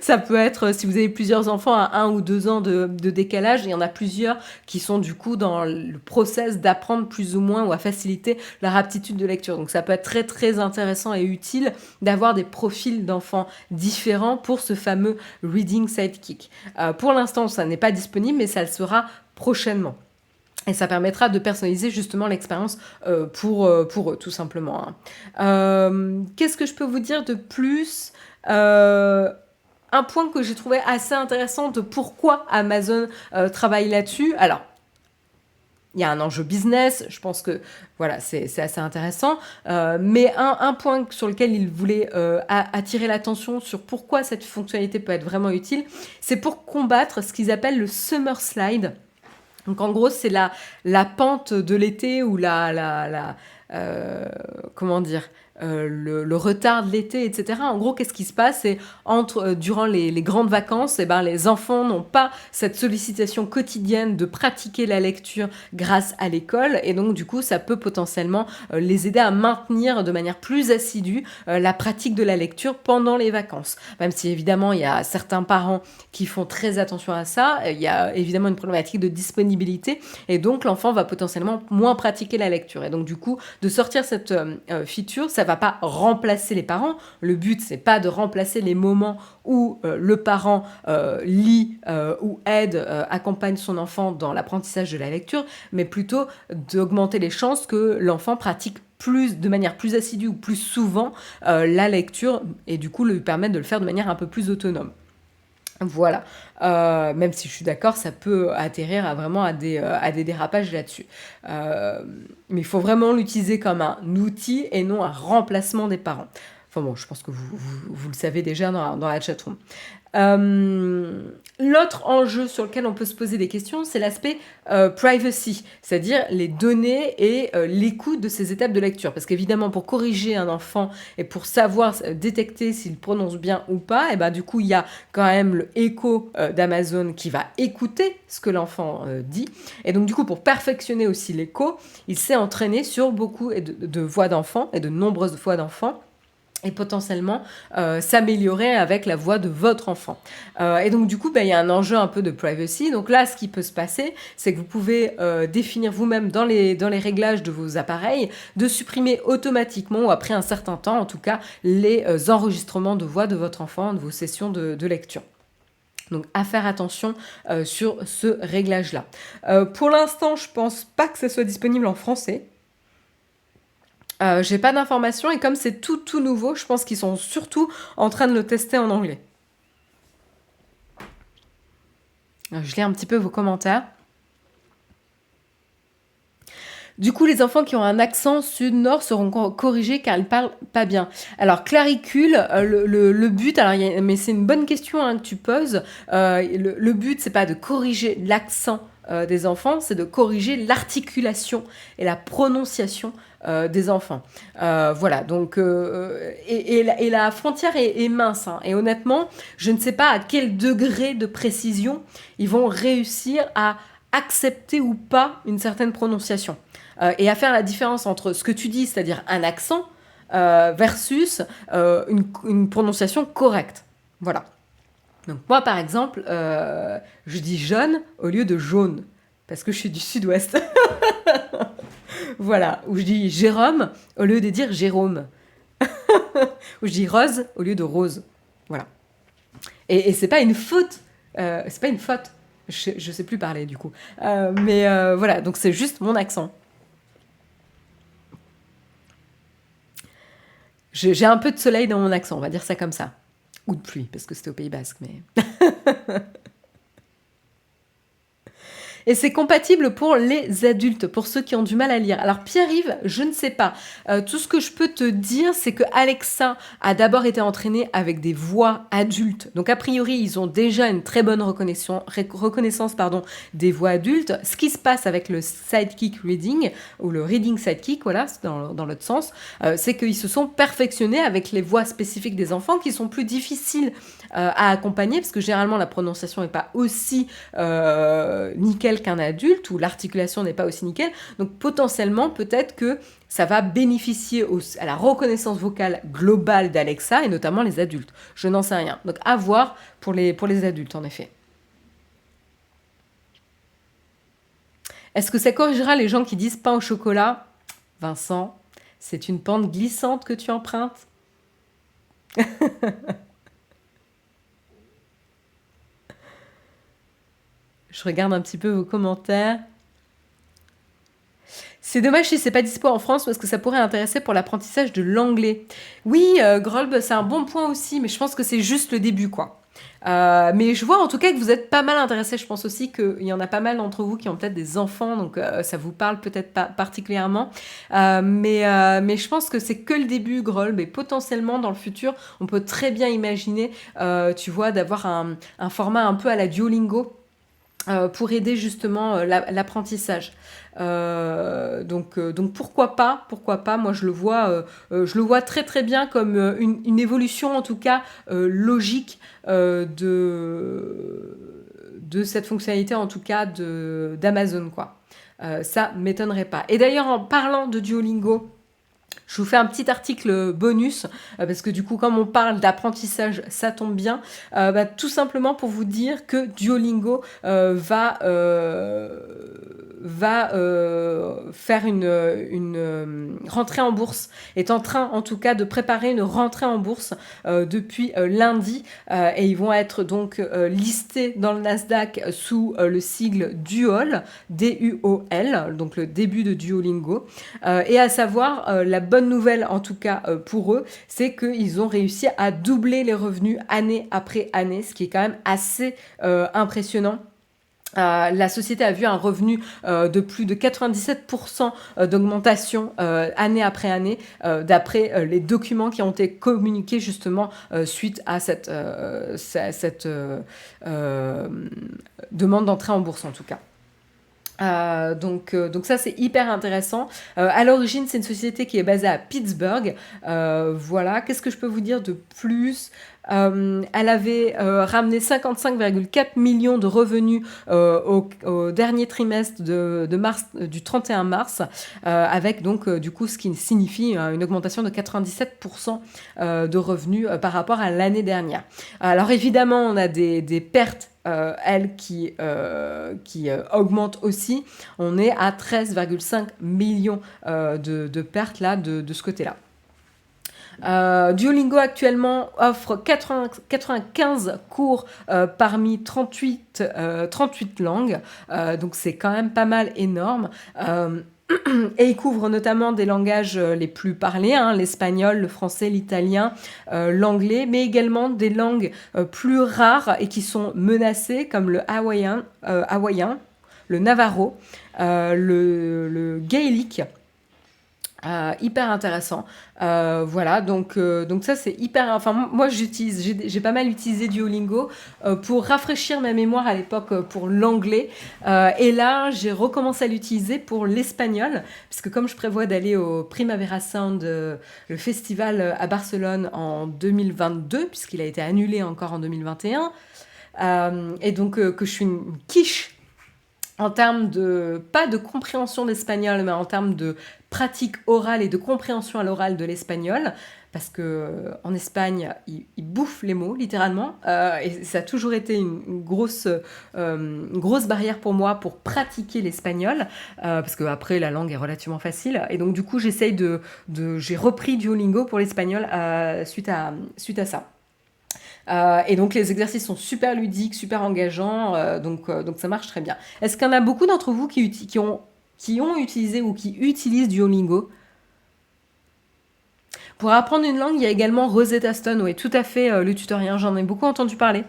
ça peut être, si vous avez plusieurs enfants à 1 ou 2 ans de décalage, il y en a plusieurs qui sont du coup dans le process d'apprendre plus ou moins ou à faciliter leur aptitude de lecture. Donc ça peut être très très intéressant et utile d'avoir des profils d'enfants différents pour ce fameux Reading Sidekick. Pour l'instant, ça n'est pas disponible, mais ça le sera prochainement. Et ça permettra de personnaliser justement l'expérience pour eux, tout simplement. Qu'est-ce que je peux vous dire de plus ? Un point que j'ai trouvé assez intéressant de pourquoi Amazon travaille là-dessus. Alors, Il y a un enjeu business, je pense que voilà, c'est assez intéressant. Mais un point sur lequel il voulait attirer l'attention sur pourquoi cette fonctionnalité peut être vraiment utile, c'est pour combattre ce qu'ils appellent le summer slide. Donc en gros, c'est la pente de l'été ou comment dire, le retard de l'été, etc. En gros, qu'est-ce qui se passe? C'est durant les grandes vacances, eh ben, les enfants n'ont pas cette sollicitation quotidienne de pratiquer la lecture grâce à l'école. Et donc, du coup, ça peut potentiellement les aider à maintenir de manière plus assidue la pratique de la lecture pendant les vacances. Même si, évidemment, il y a certains parents qui font très attention à ça. Il y a évidemment une problématique de disponibilité. Et donc, l'enfant va potentiellement moins pratiquer la lecture. Et donc, du coup, de sortir cette feature, ça va pas remplacer les parents. Le but, c'est pas de remplacer les moments où le parent lit ou aide, accompagne son enfant dans l'apprentissage de la lecture, mais plutôt d'augmenter les chances que l'enfant pratique de manière plus assidue ou plus souvent la lecture et du coup lui permettre de le faire de manière un peu plus autonome. Voilà. Même si je suis d'accord, ça peut atterrir à des dérapages là-dessus. Mais il faut vraiment l'utiliser comme un outil et non un remplacement des parents. Enfin bon, je pense que vous le savez déjà dans la chatroom. L'autre enjeu sur lequel on peut se poser des questions, c'est l'aspect privacy, c'est-à-dire les données et l'écoute de ces étapes de lecture. Parce qu'évidemment, pour corriger un enfant et pour savoir détecter s'il prononce bien ou pas, et ben, du coup, il y a quand même le Echo d'Amazon qui va écouter ce que l'enfant dit. Et donc, du coup, pour perfectionner aussi l'Echo, il s'est entraîné sur beaucoup de voix d'enfants et de nombreuses voix d'enfants, et potentiellement s'améliorer avec la voix de votre enfant. Et donc du coup, il y a un enjeu un peu de privacy. Donc là, ce qui peut se passer, c'est que vous pouvez définir vous-même dans les réglages de vos appareils, de supprimer automatiquement, ou après un certain temps en tout cas, les enregistrements de voix de votre enfant, de vos sessions de lecture. Donc à faire attention sur ce réglage-là. Pour l'instant, je pense pas que ça soit disponible en français. J'ai pas d'informations et comme c'est tout nouveau, je pense qu'ils sont surtout en train de le tester en anglais. Je lis un petit peu vos commentaires. Du coup, les enfants qui ont un accent sud-nord seront corrigés car ils parlent pas bien. Alors, claricule, le but, mais c'est une bonne question que tu poses. Le but, c'est pas de corriger l'accent des enfants, c'est de corriger l'articulation et la prononciation des enfants. Voilà, donc et la frontière est mince. Et honnêtement, je ne sais pas à quel degré de précision ils vont réussir à accepter ou pas une certaine prononciation. Et à faire la différence entre ce que tu dis, c'est-à-dire un accent, versus une prononciation correcte. Voilà. Donc moi, par exemple, je dis jaune au lieu de jaune, parce que je suis du sud-ouest. Voilà. Ou je dis Jérôme au lieu de dire Jérôme. Ou je dis rose au lieu de rose. Voilà. Et c'est pas une faute. C'est pas une faute. Je sais plus parler, du coup. Mais voilà, donc c'est juste mon accent. J'ai un peu de soleil dans mon accent, on va dire ça comme ça. Ou de pluie, parce que c'était au Pays Basque, mais... Et c'est compatible pour les adultes, pour ceux qui ont du mal à lire. Alors Pierre-Yves, je ne sais pas. Tout ce que je peux te dire, c'est que Alexa a d'abord été entraînée avec des voix adultes. Donc a priori, ils ont déjà une très bonne reconnaissance des voix adultes. Ce qui se passe avec le Sidekick Reading, ou le Reading Sidekick, voilà, dans l'autre sens, c'est qu'ils se sont perfectionnés avec les voix spécifiques des enfants qui sont plus difficiles à accompagner, parce que généralement la prononciation n'est pas aussi nickel qu'un adulte, ou l'articulation n'est pas aussi nickel. Donc potentiellement, peut-être que ça va bénéficier à la reconnaissance vocale globale d'Alexa, et notamment les adultes. Je n'en sais rien. Donc à voir pour les adultes, en effet. Est-ce que ça corrigera les gens qui disent pain au chocolat? Vincent, c'est une pente glissante que tu empruntes. Je regarde un petit peu vos commentaires. C'est dommage si c'est pas dispo en France parce que ça pourrait intéresser pour l'apprentissage de l'anglais. Oui, Grolb, c'est un bon point aussi, mais je pense que c'est juste le début, quoi. Mais je vois en tout cas que vous êtes pas mal intéressés. Je pense aussi qu'il y en a pas mal d'entre vous qui ont peut-être des enfants, donc ça vous parle peut-être pas particulièrement. Mais je pense que c'est que le début, Groll. Mais potentiellement dans le futur, on peut très bien imaginer, tu vois, d'avoir un format un peu à la Duolingo pour aider justement l'apprentissage. Donc pourquoi pas, moi je le vois très très bien comme une évolution en tout cas logique de cette fonctionnalité en tout cas d'Amazon quoi. Ça m'étonnerait pas. Et d'ailleurs en parlant de Duolingo, je vous fais un petit article bonus, parce que du coup, comme on parle d'apprentissage, ça tombe bien. Tout simplement pour vous dire que Duolingo va faire une rentrée en bourse, est en train en tout cas de préparer une rentrée en bourse depuis lundi, et ils vont être donc listés dans le Nasdaq sous le sigle Duol, D-U-O-L, donc le début de Duolingo. Et à savoir, la bonne nouvelle en tout cas pour eux, c'est qu'ils ont réussi à doubler les revenus année après année, ce qui est quand même assez impressionnant. La société a vu un revenu de plus de 97% d'augmentation année après année, d'après les documents qui ont été communiqués justement suite à cette demande d'entrée en bourse en tout cas. Donc ça c'est hyper intéressant. À l'origine c'est une société qui est basée à Pittsburgh. Voilà, qu'est-ce que je peux vous dire de plus? Elle avait ramené 55,4 millions de revenus au dernier trimestre de mars, du 31 mars, avec donc du coup ce qui signifie une augmentation de 97% de revenus par rapport à l'année dernière. Alors évidemment on a des pertes elle qui augmente aussi. On est à 13,5 millions de pertes là, de ce côté-là. Duolingo actuellement offre 95 cours parmi 38 langues, donc c'est quand même pas mal énorme. Et il couvre notamment des langages les plus parlés, hein, l'espagnol, le français, l'italien, l'anglais, mais également des langues plus rares et qui sont menacées, comme le hawaïen, le navarro, le gaélique. Hyper intéressant. Voilà, donc ça c'est hyper. Enfin, moi j'ai pas mal utilisé Duolingo pour rafraîchir ma mémoire à l'époque pour l'anglais. Et là, j'ai recommencé à l'utiliser pour l'espagnol, puisque comme je prévois d'aller au Primavera Sound, le festival à Barcelone en 2022, puisqu'il a été annulé encore en 2021, et donc que je suis une quiche en termes de, pas de compréhension d'espagnol, mais en termes de pratique orale et de compréhension à l'oral de l'espagnol, parce que en Espagne, ils bouffent les mots, littéralement, et ça a toujours été une grosse barrière pour moi pour pratiquer l'espagnol, parce que après la langue est relativement facile, et donc du coup j'essaye j'ai repris Duolingo pour l'espagnol suite à ça. Et donc les exercices sont super ludiques, super engageants, donc ça marche très bien. Est-ce qu'il y en a beaucoup d'entre vous qui ont utilisé ou qui utilisent Duolingo? Pour apprendre une langue, il y a également Rosetta Stone, oui, tout à fait, le tutoriel, j'en ai beaucoup entendu parler.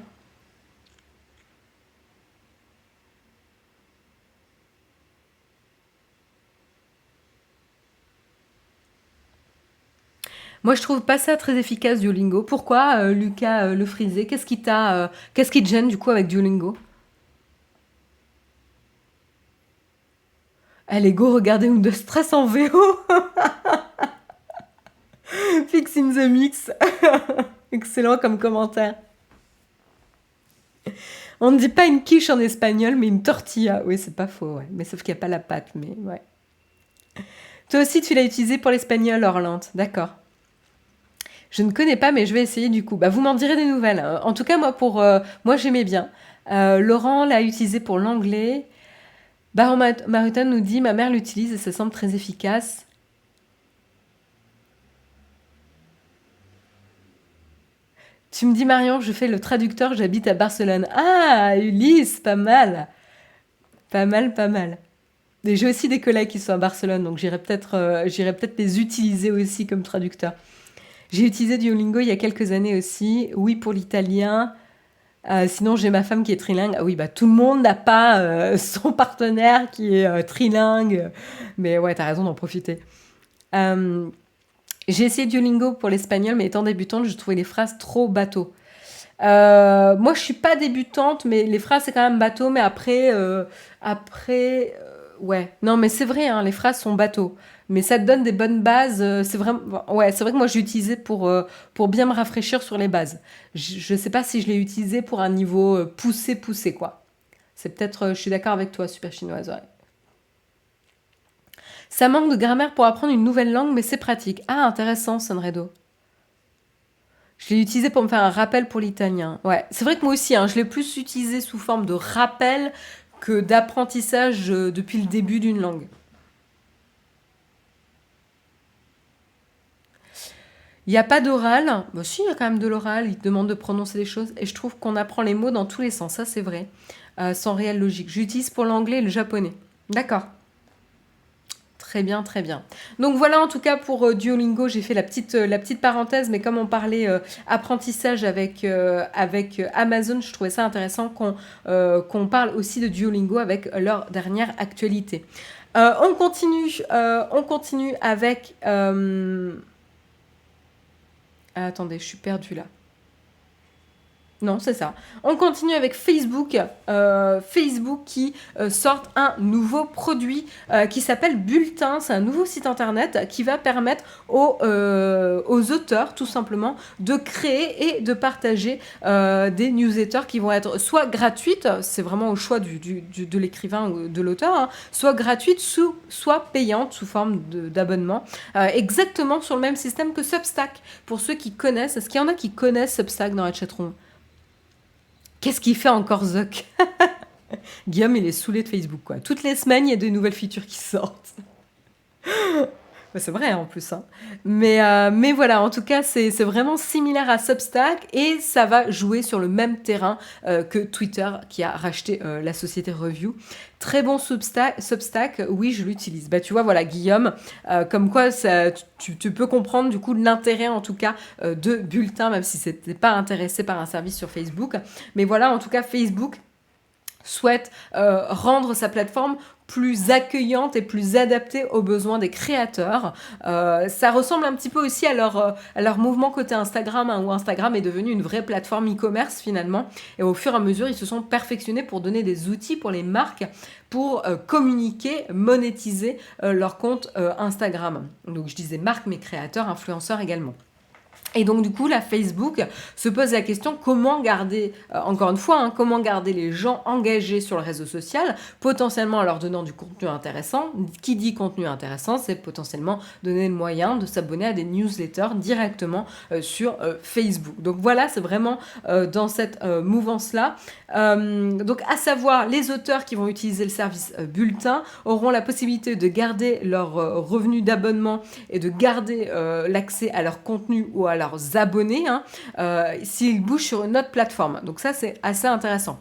Moi, je trouve pas ça très efficace, Duolingo. Pourquoi, Lucas Le Frisé? Qu'est-ce qui te gêne du coup avec Duolingo? Allez, go, regardez de Stress en VO. Fix in the mix. Excellent comme commentaire. On ne dit pas une quiche en espagnol, mais une tortilla. Oui, c'est pas faux, ouais. Mais sauf qu'il n'y a pas la pâte, mais ouais. Toi aussi, tu l'as utilisé pour l'espagnol, Orlante. D'accord. Je ne connais pas, mais je vais essayer du coup. Vous m'en direz des nouvelles. En tout cas, moi j'aimais bien. Laurent l'a utilisé pour l'anglais. Baron Marutan nous dit, ma mère l'utilise et ça semble très efficace. Tu me dis, Marion, je fais le traducteur, j'habite à Barcelone. Ah, Ulysse, pas mal. Pas mal, pas mal. Et j'ai aussi des collègues qui sont à Barcelone, donc j'irai peut-être les utiliser aussi comme traducteur. J'ai utilisé Duolingo il y a quelques années aussi. Oui, pour l'italien. Sinon, j'ai ma femme qui est trilingue. Ah oui, bah tout le monde n'a pas son partenaire qui est trilingue. Mais ouais, t'as raison d'en profiter. Euh, j'ai essayé Duolingo pour l'espagnol, mais étant débutante, je trouvais les phrases trop bateau. Moi, je suis pas débutante, mais les phrases, c'est quand même bateau. Mais ouais. Non, mais c'est vrai, hein, les phrases sont bateau. Mais ça te donne des bonnes bases. C'est vraiment, ouais, c'est vrai que moi, j'ai utilisé pour bien me rafraîchir sur les bases. Je sais pas si je l'ai utilisé pour un niveau poussé, quoi. C'est peut-être, je suis d'accord avec toi, super chinoise, ouais. Ça manque de grammaire pour apprendre une nouvelle langue, mais c'est pratique. Ah, intéressant, Sanredo. Je l'ai utilisé pour me faire un rappel pour l'italien. Ouais, c'est vrai que moi aussi, hein, je l'ai plus utilisé sous forme de rappel que d'apprentissage depuis le début d'une langue. Il n'y a pas d'oral. Bah si, il y a quand même de l'oral. Il te demande de prononcer des choses. Et je trouve qu'on apprend les mots dans tous les sens. Ça, c'est vrai. Sans réelle logique. J'utilise pour l'anglais et le japonais. D'accord. Très bien, très bien. Donc voilà en tout cas pour Duolingo, j'ai fait la petite parenthèse, mais comme on parlait apprentissage avec Amazon, je trouvais ça intéressant qu'on parle aussi de Duolingo avec leur dernière actualité. On continue avec... attendez, je suis perdue là. Non, c'est ça. On continue avec Facebook. Facebook qui sort un nouveau produit qui s'appelle Bulletin. C'est un nouveau site internet qui va permettre aux auteurs, tout simplement, de créer et de partager des newsletters qui vont être soit gratuites, c'est vraiment au choix de l'écrivain ou de l'auteur, hein, soit gratuites, soit payantes sous forme d'abonnement. Exactement sur le même système que Substack. Pour ceux qui connaissent, est-ce qu'il y en a qui connaissent Substack dans la chatroom? Qu'est-ce qu'il fait encore Zuck? Guillaume, il est saoulé de Facebook, quoi. Toutes les semaines, il y a de nouvelles features qui sortent. Bah, c'est vrai, en plus, hein. Mais voilà, en tout cas, c'est vraiment similaire à Substack et ça va jouer sur le même terrain que Twitter qui a racheté la société Review. Très bon Substack, oui, je l'utilise. Bah, tu vois, voilà, Guillaume, comme quoi tu peux comprendre du coup l'intérêt en tout cas de Bulletin, même si c'était pas intéressé par un service sur Facebook. Mais voilà, en tout cas, Facebook souhaite rendre sa plateforme plus accueillante et plus adaptée aux besoins des créateurs. Ça ressemble un petit peu aussi à leur mouvement côté Instagram, hein, où Instagram est devenu une vraie plateforme e-commerce finalement. Et au fur et à mesure, ils se sont perfectionnés pour donner des outils pour les marques pour communiquer, monétiser leur compte Instagram. Donc je disais marques, mais créateurs, influenceurs également. Et donc du coup, la Facebook se pose la question comment garder, encore une fois, hein, comment garder les gens engagés sur le réseau social, potentiellement en leur donnant du contenu intéressant. Qui dit contenu intéressant, c'est potentiellement donner le moyen de s'abonner à des newsletters directement sur Facebook. Donc voilà, c'est vraiment dans cette mouvance-là. Donc à savoir, les auteurs qui vont utiliser le service Bulletin auront la possibilité de garder leur revenu d'abonnement et de garder l'accès à leur contenu ou à leurs abonnés hein, s'ils bougent sur une autre plateforme. Donc ça, c'est assez intéressant.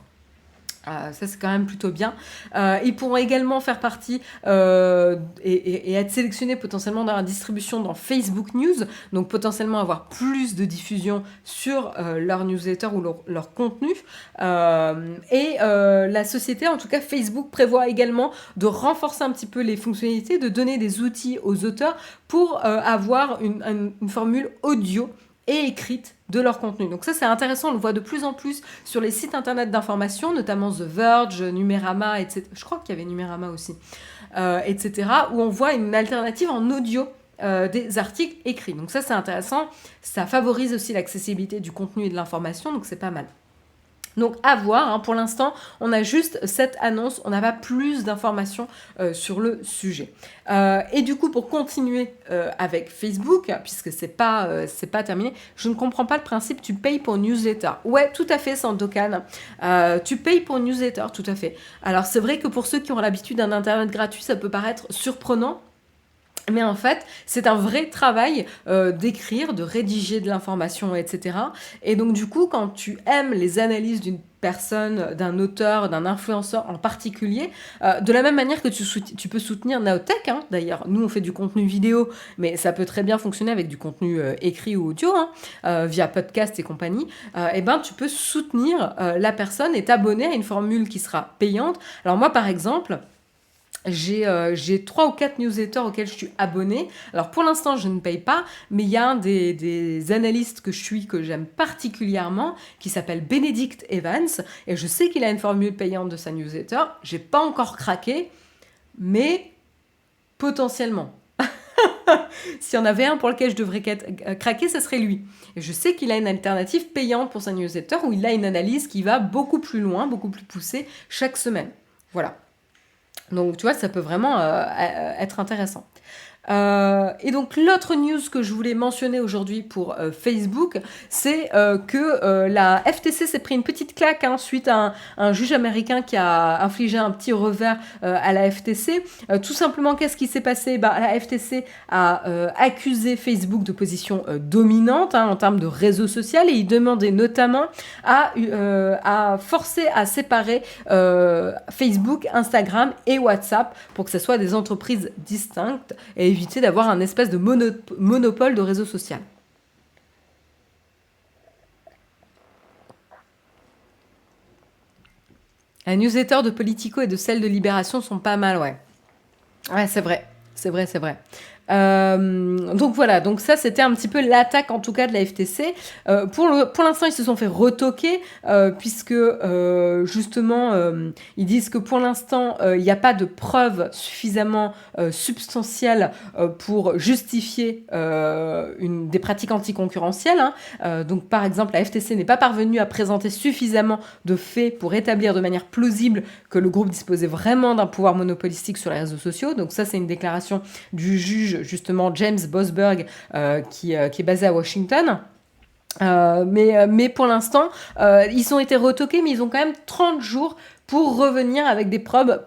Ça, c'est quand même plutôt bien. Ils pourront également faire partie et être sélectionnés potentiellement dans la distribution dans Facebook News, donc potentiellement avoir plus de diffusion sur leur newsletter ou leur contenu. La société, en tout cas Facebook, prévoit également de renforcer un petit peu les fonctionnalités, de donner des outils aux auteurs pour avoir une formule audio et écrite de leur contenu. Donc ça, c'est intéressant, on le voit de plus en plus sur les sites internet d'information, notamment The Verge, Numérama, etc. Je crois qu'il y avait Numérama aussi, etc., où on voit une alternative en audio des articles écrits. Donc ça, c'est intéressant. Ça favorise aussi l'accessibilité du contenu et de l'information, donc c'est pas mal. Donc à voir, hein. Pour l'instant, on a juste cette annonce, on n'a pas plus d'informations sur le sujet. Et du coup, pour continuer avec Facebook, puisque c'est pas terminé, je ne comprends pas le principe tu payes pour newsletter. Ouais, tout à fait, Sandokan. Tu payes pour newsletter, tout à fait. Alors c'est vrai que pour ceux qui ont l'habitude d'un internet gratuit, ça peut paraître surprenant. Mais en fait, c'est un vrai travail d'écrire, de rédiger de l'information, etc. Et donc du coup, quand tu aimes les analyses d'une personne, d'un auteur, d'un influenceur en particulier, de la même manière que tu peux soutenir Naotech, hein, d'ailleurs, nous on fait du contenu vidéo, mais ça peut très bien fonctionner avec du contenu écrit ou audio, hein, via podcast et compagnie, et ben tu peux soutenir la personne et t'abonner à une formule qui sera payante. Alors moi par exemple, j'ai 3 ou 4 newsletters auxquels je suis abonnée. Alors pour l'instant, je ne paye pas, mais il y a un des analystes que je suis, que j'aime particulièrement, qui s'appelle Benedict Evans, et je sais qu'il a une formule payante de sa newsletter. J'ai pas encore craqué, mais potentiellement. S'il y en avait un pour lequel je devrais craquer, ce serait lui. Et je sais qu'il a une alternative payante pour sa newsletter, où il a une analyse qui va beaucoup plus loin, beaucoup plus poussée chaque semaine. Voilà. Donc, tu vois, ça peut vraiment être intéressant. Et donc, l'autre news que je voulais mentionner aujourd'hui pour Facebook, c'est que la FTC s'est pris une petite claque suite à un juge américain qui a infligé un petit revers à la FTC. Tout simplement, qu'est-ce qui s'est passé? La FTC a accusé Facebook de position dominante en termes de réseau social, et il demandait notamment à forcer à séparer Facebook, Instagram et WhatsApp pour que ce soit des entreprises distinctes et éviter d'avoir un espèce de monopole de réseau social. La newsletter de Politico et de celle de Libération sont pas mal, ouais. Ouais, c'est vrai. C'est vrai, c'est vrai. Donc voilà, donc ça c'était un petit peu l'attaque en tout cas de la FTC. Pour l'instant ils se sont fait retoquer puisque justement ils disent que pour l'instant il n'y a pas de preuves suffisamment substantielles pour justifier des pratiques anticoncurrentielles. Donc par exemple la FTC n'est pas parvenue à présenter suffisamment de faits pour établir de manière plausible que le groupe disposait vraiment d'un pouvoir monopolistique sur les réseaux sociaux. Donc ça c'est une déclaration du juge justement James Boasberg qui est basé à Washington. Mais pour l'instant, ils ont été retoqués, mais ils ont quand même 30 jours pour revenir avec des preuves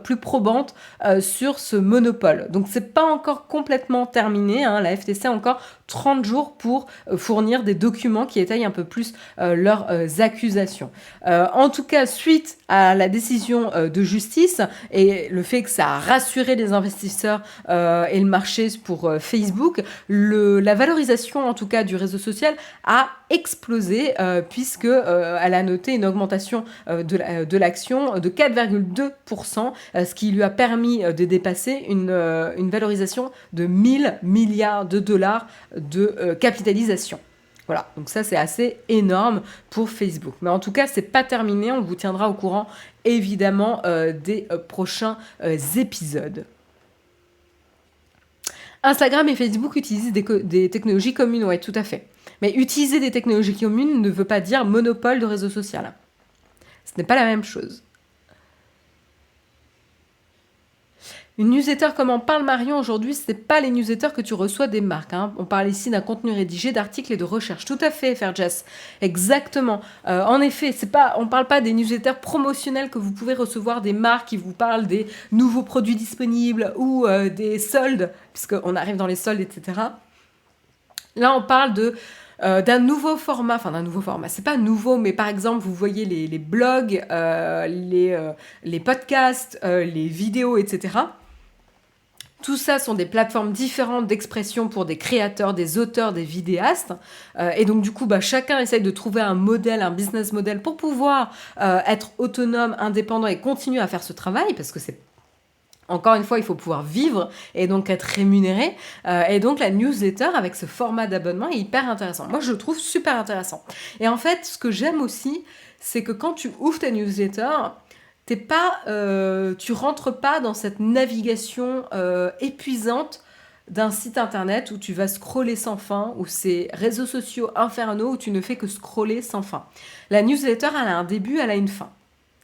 plus probantes sur ce monopole. Donc c'est pas encore complètement terminé, la FTC a encore 30 jours pour fournir des documents qui étayent un peu plus leurs accusations. En tout cas, suite à la décision de justice et le fait que ça a rassuré les investisseurs et le marché pour Facebook, la valorisation en tout cas du réseau social a explosé puisque elle a noté une augmentation de l'action de 4,2%, ce qui lui a permis de dépasser une valorisation de 1000 milliards de dollars de capitalisation. Voilà, donc ça c'est assez énorme pour Facebook. Mais en tout cas, c'est pas terminé, on vous tiendra au courant évidemment des prochains épisodes. Instagram et Facebook utilisent des technologies communes, ouais, tout à fait. Mais utiliser des technologies communes ne veut pas dire monopole de réseau social. Ce n'est pas la même chose. Une newsletter comme en parle Marion aujourd'hui, ce n'est pas les newsletters que tu reçois des marques. On parle ici d'un contenu rédigé, d'articles et de recherches. Tout à fait, Fairjess. Exactement. En effet, on ne parle pas des newsletters promotionnels que vous pouvez recevoir des marques qui vous parlent des nouveaux produits disponibles ou des soldes, puisqu'on arrive dans les soldes, etc. Là, on parle d'un nouveau format, c'est pas nouveau, mais par exemple, vous voyez les blogs, les podcasts, les vidéos, etc. Tout ça sont des plateformes différentes d'expression pour des créateurs, des auteurs, des vidéastes. Et donc, du coup, chacun essaye de trouver un modèle, un business model pour pouvoir être autonome, indépendant et continuer à faire ce travail, parce que c'est encore une fois, il faut pouvoir vivre et donc être rémunéré. Et donc, la newsletter avec ce format d'abonnement est hyper intéressant. Moi, je le trouve super intéressant. Et en fait, ce que j'aime aussi, c'est que quand tu ouvres ta newsletter, tu rentres pas dans cette navigation épuisante d'un site internet où tu vas scroller sans fin, où ces réseaux sociaux infernaux où tu ne fais que scroller sans fin. La newsletter, elle a un début, elle a une fin.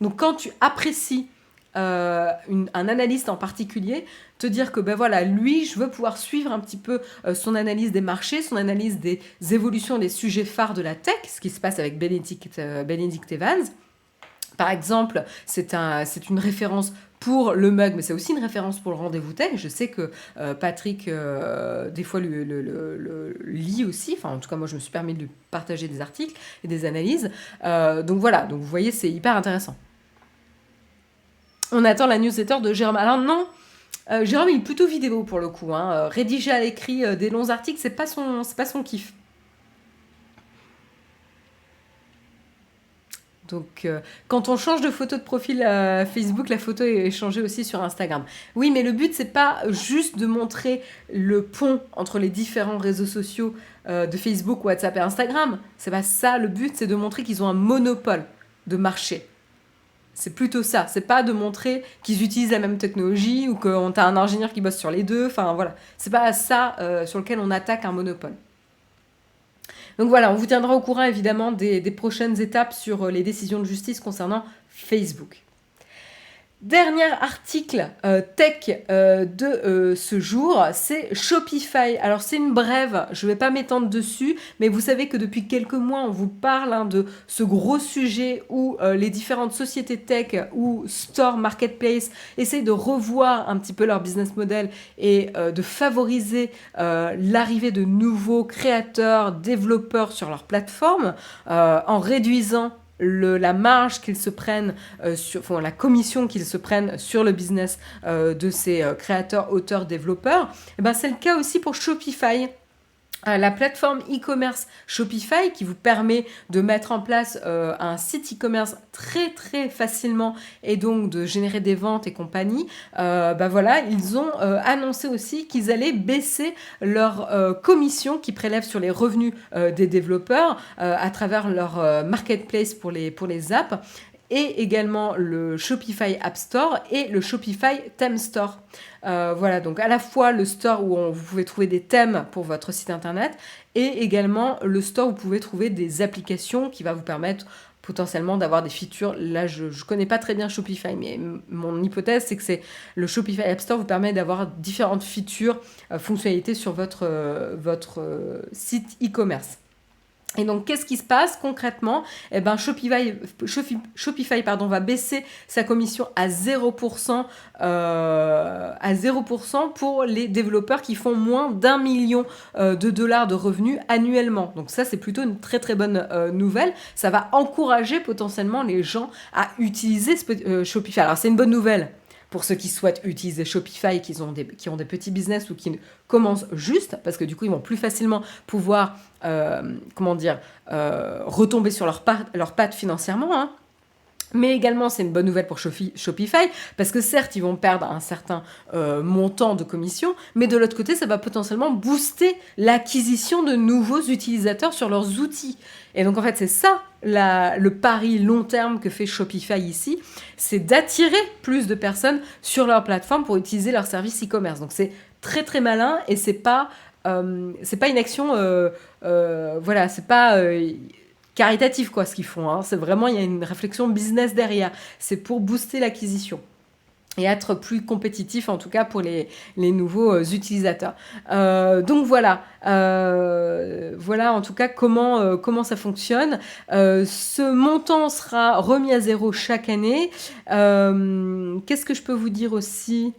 Donc, quand tu apprécies un analyste en particulier, te dire que lui, je veux pouvoir suivre un petit peu son analyse des marchés, son analyse des évolutions des sujets phares de la tech, ce qui se passe avec Benedict Evans. Par exemple, c'est une référence pour le mug, mais c'est aussi une référence pour le rendez-vous tech. Je sais que Patrick, des fois, le lit aussi. Enfin, en tout cas, moi, je me suis permis de lui partager des articles et des analyses. Donc voilà, donc vous voyez, c'est hyper intéressant. On attend la newsletter de Jérôme. Alors non, Jérôme, il est plutôt vidéo pour le coup. Hein. Rédiger à l'écrit des longs articles, c'est pas son kiff. Donc, quand on change de photo de profil Facebook, la photo est changée aussi sur Instagram. Oui, mais le but, c'est pas juste de montrer le pont entre les différents réseaux sociaux de Facebook, WhatsApp et Instagram. C'est pas ça le but, c'est de montrer qu'ils ont un monopole de marché. C'est plutôt ça. C'est pas de montrer qu'ils utilisent la même technologie ou qu'on a un ingénieur qui bosse sur les deux. Enfin, voilà. C'est pas ça sur lequel on attaque un monopole. Donc voilà, on vous tiendra au courant évidemment des prochaines étapes sur les décisions de justice concernant Facebook. Dernier article tech de ce jour, c'est Shopify. Alors c'est une brève, je ne vais pas m'étendre dessus, mais vous savez que depuis quelques mois, on vous parle de ce gros sujet où les différentes sociétés tech ou store marketplace essayent de revoir un petit peu leur business model et de favoriser l'arrivée de nouveaux créateurs, développeurs sur leur plateforme en réduisant la marge qu'ils se prennent, la commission qu'ils se prennent sur le business de ces créateurs, auteurs, développeurs, et ben c'est le cas aussi pour Shopify. La plateforme e-commerce Shopify qui vous permet de mettre en place un site e-commerce très très facilement et donc de générer des ventes et compagnie, voilà, ils ont annoncé aussi qu'ils allaient baisser leur commission qui prélève sur les revenus des développeurs à travers leur marketplace pour les apps, et également le Shopify App Store et le Shopify Theme Store. Voilà, donc à la fois le store où vous pouvez trouver des thèmes pour votre site internet et également le store où vous pouvez trouver des applications qui va vous permettre potentiellement d'avoir des features. Là, je ne connais pas très bien Shopify, mais mon hypothèse, c'est que le Shopify App Store vous permet d'avoir différentes features, fonctionnalités sur votre site e-commerce. Et donc, qu'est-ce qui se passe concrètement ? Eh ben, Shopify va baisser sa commission à 0%, pour les développeurs qui font moins d'1 million de dollars de revenus annuellement. Donc ça, c'est plutôt une très très bonne nouvelle. Ça va encourager potentiellement les gens à utiliser Shopify. Alors, c'est une bonne nouvelle pour ceux qui souhaitent utiliser Shopify, qui ont des petits business ou qui commencent juste, parce que du coup, ils vont plus facilement pouvoir retomber sur leurs pattes financièrement. Hein. Mais également, c'est une bonne nouvelle pour Shopify, parce que certes, ils vont perdre un certain montant de commission, mais de l'autre côté, ça va potentiellement booster l'acquisition de nouveaux utilisateurs sur leurs outils. Et donc, en fait, c'est ça le pari long terme que fait Shopify ici, c'est d'attirer plus de personnes sur leur plateforme pour utiliser leur service e-commerce. Donc, c'est très, très malin et c'est pas une action... c'est pas... caritatif ce qu'ils font, hein. C'est vraiment, il y a une réflexion business derrière, c'est pour booster l'acquisition et être plus compétitif en tout cas pour les nouveaux utilisateurs. Donc voilà en tout cas comment ça fonctionne. Ce montant sera remis à zéro chaque année. Qu'est-ce que je peux vous dire aussi ?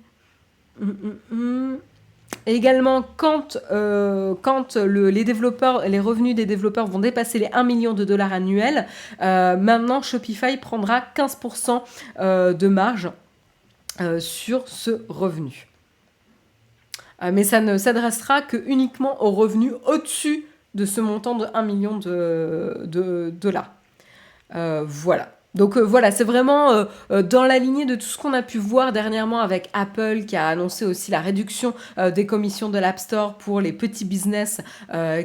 Et également, quand les revenus des développeurs vont dépasser les 1 million de dollars annuels, maintenant Shopify prendra 15% de marge sur ce revenu. Mais ça ne s'adressera que uniquement aux revenus au-dessus de ce montant de 1 million de dollars. Voilà. Donc voilà, c'est vraiment dans la lignée de tout ce qu'on a pu voir dernièrement avec Apple qui a annoncé aussi la réduction des commissions de l'App Store pour les petits business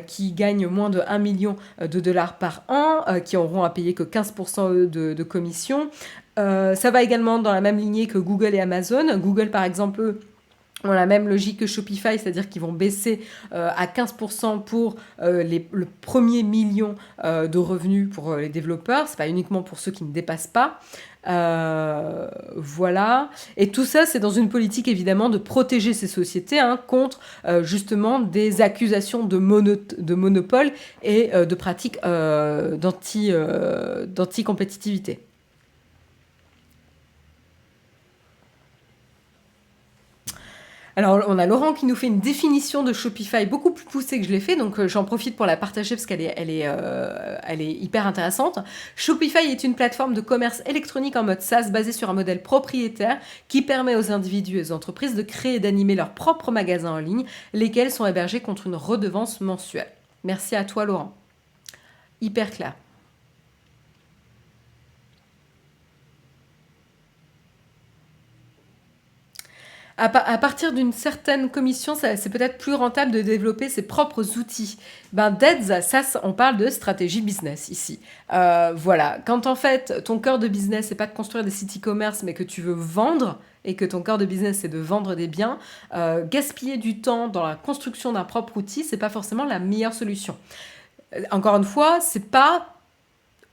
qui gagnent moins de 1 million de dollars par an, qui auront à payer que 15% de commission. Ça va également dans la même lignée que Google et Amazon. Google, par exemple, ont la même logique que Shopify, c'est-à-dire qu'ils vont baisser à 15% pour le premier million de revenus pour les développeurs. C'est pas uniquement pour ceux qui ne dépassent pas. Voilà. Et tout ça, c'est dans une politique évidemment de protéger ces sociétés contre justement des accusations de monopole et de pratiques d'anti-compétitivité. Alors, on a Laurent qui nous fait une définition de Shopify beaucoup plus poussée que je l'ai fait, donc j'en profite pour la partager parce elle est hyper intéressante. Shopify est une plateforme de commerce électronique en mode SaaS basée sur un modèle propriétaire qui permet aux individus et aux entreprises de créer et d'animer leurs propres magasins en ligne, lesquels sont hébergés contre une redevance mensuelle. Merci à toi, Laurent. Hyper clair. À partir d'une certaine commission, c'est peut-être plus rentable de développer ses propres outils. Ben, DEDS, on parle de stratégie business ici. Voilà, quand en fait ton cœur de business, c'est pas de construire des sites e-commerce, mais que tu veux vendre et que ton cœur de business, c'est de vendre des biens, gaspiller du temps dans la construction d'un propre outil, c'est pas forcément la meilleure solution. Encore une fois, c'est pas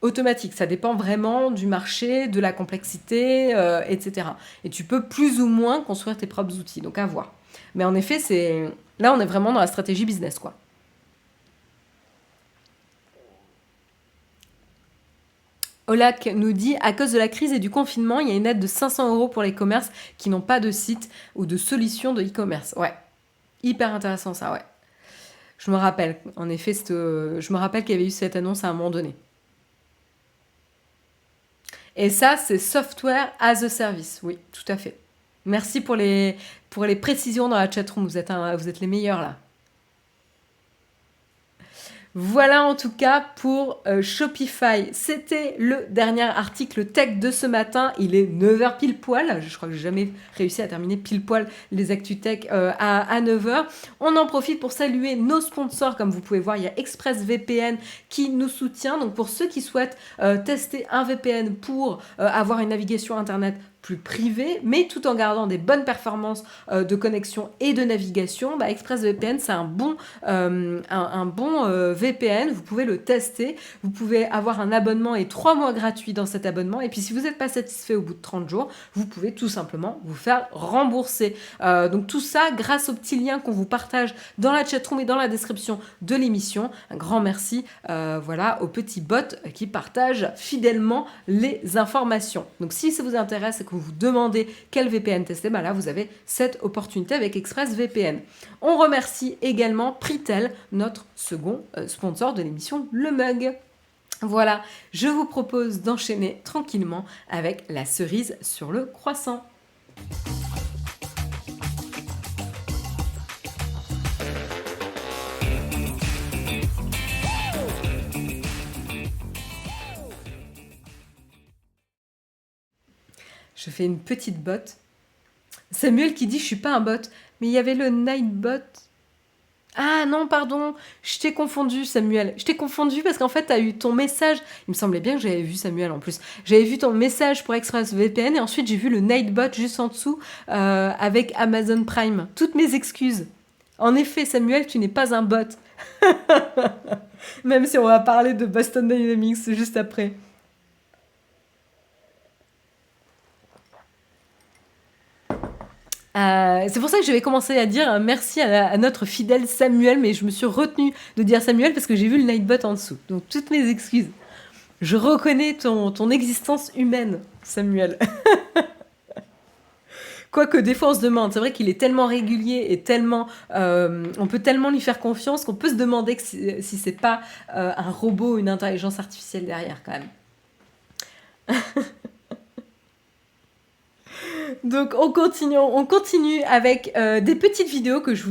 automatique. Ça dépend vraiment du marché, de la complexité, etc. Et tu peux plus ou moins construire tes propres outils. Donc à voir. Mais en effet, là, on est vraiment dans la stratégie business, quoi. Olak nous dit, à cause de la crise et du confinement, il y a une aide de 500 € pour les commerces qui n'ont pas de site ou de solution de e-commerce. Ouais, hyper intéressant ça, ouais. Je me rappelle, en effet, je me rappelle qu'il y avait eu cette annonce à un moment donné. Et ça, c'est software as a service. Oui, tout à fait. Merci pour les précisions dans la chatroom. Vous êtes les meilleurs là. Voilà en tout cas pour Shopify. C'était le dernier article tech de ce matin. Il est 9h pile poil. Je crois que j'ai jamais réussi à terminer pile poil les actus tech à 9h. On en profite pour saluer nos sponsors. Comme vous pouvez voir, il y a ExpressVPN qui nous soutient. Donc pour ceux qui souhaitent tester un VPN pour avoir une navigation internet plus privée, mais tout en gardant des bonnes performances de connexion et de navigation, ExpressVPN, c'est un bon VPN. Vous pouvez le tester. Vous pouvez avoir un abonnement et 3 mois gratuits dans cet abonnement. Et puis, si vous n'êtes pas satisfait au bout de 30 jours, vous pouvez tout simplement vous faire rembourser. Donc, tout ça grâce au petit lien qu'on vous partage dans la chatroom et dans la description de l'émission. Un grand merci aux petits bots qui partagent fidèlement les informations. Donc, si ça vous intéresse et que vous vous demandez quel VPN tester, là, vous avez cette opportunité avec ExpressVPN. On remercie également Pritel, notre second sponsor de l'émission Le Mug. Voilà, je vous propose d'enchaîner tranquillement avec la cerise sur le croissant. Je fais une petite botte. Samuel qui dit je suis pas un bot, mais il y avait le Nightbot. Ah non, pardon, je t'ai confondu, Samuel. Je t'ai confondu parce qu'en fait, tu as eu ton message. Il me semblait bien que j'avais vu Samuel en plus. J'avais vu ton message pour ExpressVPN et ensuite j'ai vu le Nightbot juste en dessous avec Amazon Prime. Toutes mes excuses. En effet, Samuel, tu n'es pas un bot. Même si on va parler de Boston Dynamics juste après. C'est pour ça que je vais commencer à dire merci à notre fidèle Samuel, mais je me suis retenue de dire Samuel parce que j'ai vu le Nightbot en dessous. Donc toutes mes excuses. Je reconnais ton existence humaine, Samuel. Quoique des fois on se demande, c'est vrai qu'il est tellement régulier et tellement, on peut tellement lui faire confiance qu'on peut se demander si c'est pas un robot, une intelligence artificielle derrière quand même. Donc on continue avec des petites vidéos que je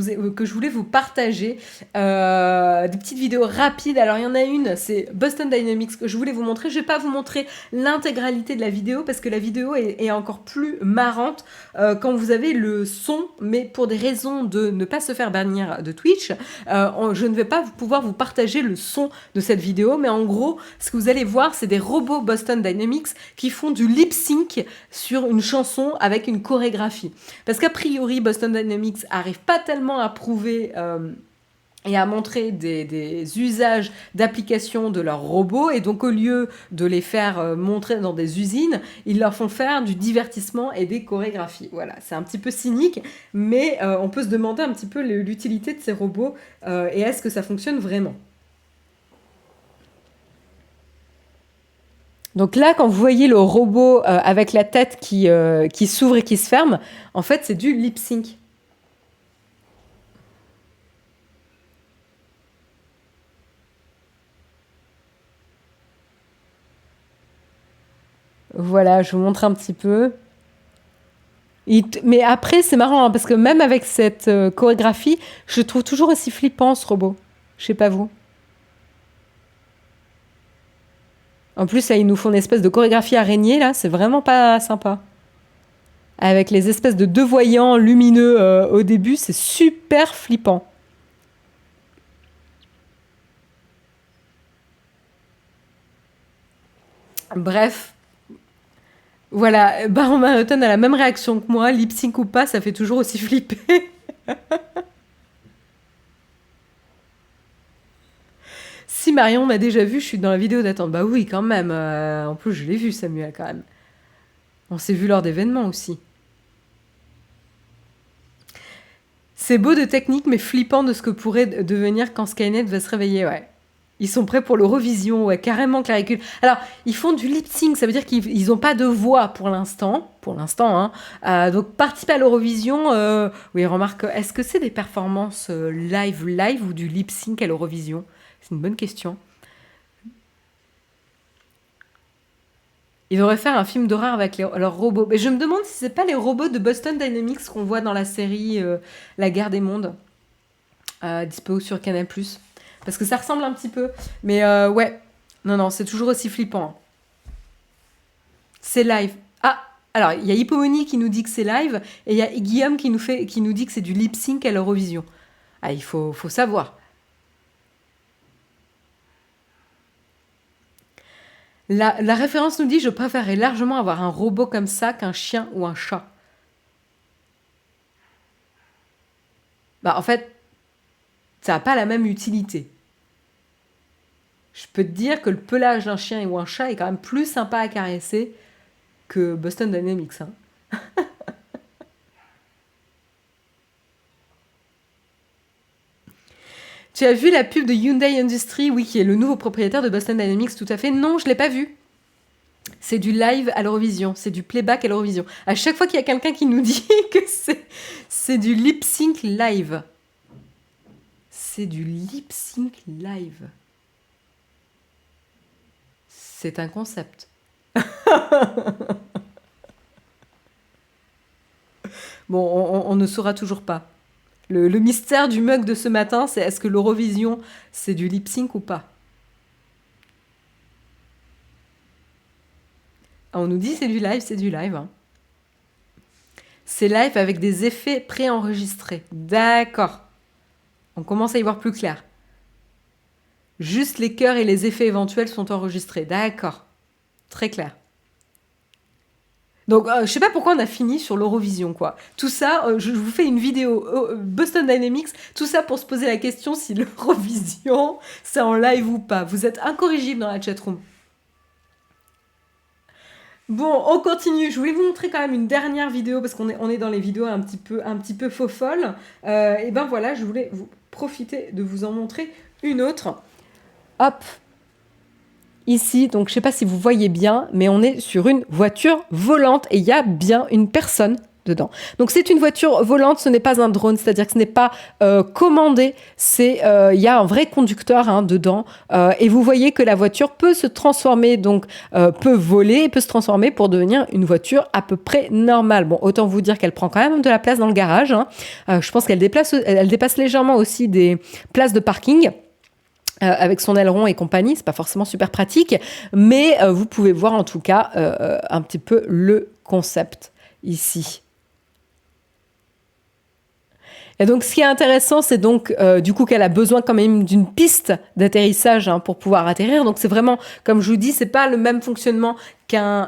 voulais vous partager, des petites vidéos rapides. Alors il y en a une, c'est Boston Dynamics que je voulais vous montrer. Je vais pas vous montrer l'intégralité de la vidéo parce que la vidéo est encore plus marrante quand vous avez le son, mais pour des raisons de ne pas se faire bannir de Twitch, je ne vais pas pouvoir vous partager le son de cette vidéo, mais en gros, ce que vous allez voir, c'est des robots Boston Dynamics qui font du lip sync sur une chanson avec une chorégraphie. Parce qu'a priori, Boston Dynamics arrive pas tellement à prouver et à montrer des usages d'application de leurs robots, et donc au lieu de les faire montrer dans des usines, ils leur font faire du divertissement et des chorégraphies. Voilà, c'est un petit peu cynique, mais on peut se demander un petit peu l'utilité de ces robots et est-ce que ça fonctionne vraiment. Donc là, quand vous voyez le robot avec la tête qui s'ouvre et qui se ferme, en fait, c'est du lip sync. Voilà, je vous montre un petit peu. Mais après, c'est marrant, hein, parce que même avec cette chorégraphie, je le trouve toujours aussi flippant, ce robot. Je sais pas vous. En plus, là, ils nous font une espèce de chorégraphie araignée, là, c'est vraiment pas sympa. Avec les espèces de deux voyants lumineux au début, c'est super flippant. Bref, voilà, Baron Marathon a la même réaction que moi, lip sync ou pas, ça fait toujours aussi flipper. Si Marion m'a déjà vu, je suis dans la vidéo d'attente. Bah oui, quand même. En plus, je l'ai vu, Samuel, quand même. On s'est vu lors d'événements aussi. C'est beau de technique, mais flippant de ce que pourrait devenir quand Skynet va se réveiller, ouais. Ils sont prêts pour l'Eurovision, ouais, carrément Claricule. Alors, ils font du lip sync, ça veut dire qu'ils n'ont pas de voix pour l'instant, hein. Donc, participer à l'Eurovision, oui, remarque, est-ce que c'est des performances live ou du lip sync à l'Eurovision? C'est une bonne question. Ils devraient faire un film d'horreur avec leurs robots. Mais je me demande si c'est pas les robots de Boston Dynamics qu'on voit dans la série La Guerre des Mondes, dispo sur Canal+. Parce que ça ressemble un petit peu. Mais ouais, non, c'est toujours aussi flippant. C'est live. Ah, alors, il y a Hippomony qui nous dit que c'est live, et il y a Guillaume qui nous dit que c'est du lip sync à l'Eurovision. Ah, il faut savoir. La référence nous dit: je préférerais largement avoir un robot comme ça qu'un chien ou un chat. Bah, en fait, ça n'a pas la même utilité. Je peux te dire que le pelage d'un chien ou un chat est quand même plus sympa à caresser que Boston Dynamics, hein. Tu as vu la pub de Hyundai Industry, oui, qui est le nouveau propriétaire de Boston Dynamics, tout à fait. Non, je l'ai pas vu. C'est du live à l'Eurovision, c'est du playback à l'Eurovision. À chaque fois qu'il y a quelqu'un qui nous dit que c'est du lip sync live. C'est du lip sync live. C'est un concept. Bon, on ne saura toujours pas. Le mystère du mug de ce matin, c'est est-ce que l'Eurovision, c'est du lip sync ou pas? Ah, on nous dit c'est du live, hein. C'est live avec des effets préenregistrés. D'accord. On commence à y voir plus clair. Juste les chœurs et les effets éventuels sont enregistrés. D'accord. Très clair. Donc, je sais pas pourquoi on a fini sur l'Eurovision, quoi. Tout ça, je vous fais une vidéo Boston Dynamics, tout ça pour se poser la question si l'Eurovision, c'est en live ou pas. Vous êtes incorrigible dans la chatroom. Bon, on continue. Je voulais vous montrer quand même une dernière vidéo parce qu'on est dans les vidéos un petit peu faux folles. Et ben voilà, je voulais vous profiter de vous en montrer une autre. Hop, ici, donc je sais pas si vous voyez bien, mais on est sur une voiture volante et il y a bien une personne dedans. Donc c'est une voiture volante, ce n'est pas un drone, c'est-à-dire que ce n'est pas commandé, il y a un vrai conducteur, hein, dedans, et vous voyez que la voiture peut se transformer, donc peut voler et peut se transformer pour devenir une voiture à peu près normale. Bon, autant vous dire qu'elle prend quand même de la place dans le garage, hein. Je pense qu'elle dépasse légèrement aussi des places de parking. Avec son aileron et compagnie, c'est pas forcément super pratique, mais vous pouvez voir en tout cas un petit peu le concept ici. Et donc, ce qui est intéressant, c'est donc du coup qu'elle a besoin quand même d'une piste d'atterrissage, hein, pour pouvoir atterrir. Donc, c'est vraiment, comme je vous dis, c'est pas le même fonctionnement qu'un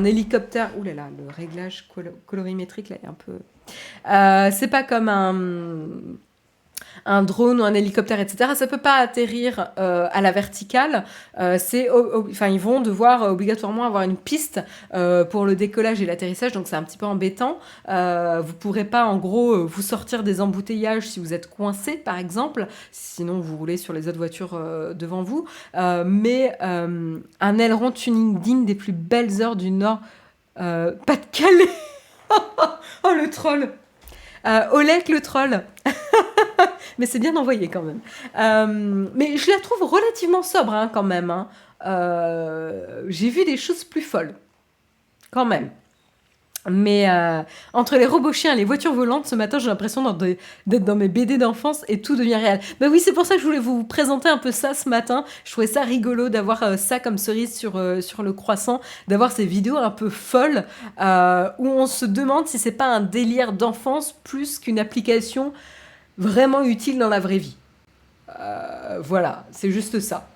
hélicoptère. Ouh là là, le réglage colorimétrique là est un peu. C'est pas comme un drone ou un hélicoptère, etc. Ça peut pas atterrir à la verticale. Ils vont devoir obligatoirement avoir une piste pour le décollage et l'atterrissage, donc c'est un petit peu embêtant. Vous pourrez pas, en gros, vous sortir des embouteillages si vous êtes coincé, par exemple. Sinon, vous roulez sur les autres voitures devant vous. Mais un aileron tuning digne des plus belles heures du Nord. Pas-de-Calais. Oh, le troll. Olek le troll. Mais c'est bien envoyé quand même. Mais je la trouve relativement sobre, hein, quand même, hein. j'ai vu des choses plus folles, quand même. Mais entre les robots chiens et les voitures volantes, ce matin, j'ai l'impression d'être dans mes BD d'enfance et tout devient réel. Bah oui, c'est pour ça que je voulais vous présenter un peu ça ce matin. Je trouvais ça rigolo d'avoir ça comme cerise sur le croissant, d'avoir ces vidéos un peu folles où on se demande si c'est pas un délire d'enfance plus qu'une application vraiment utile dans la vraie vie. Voilà, c'est juste ça.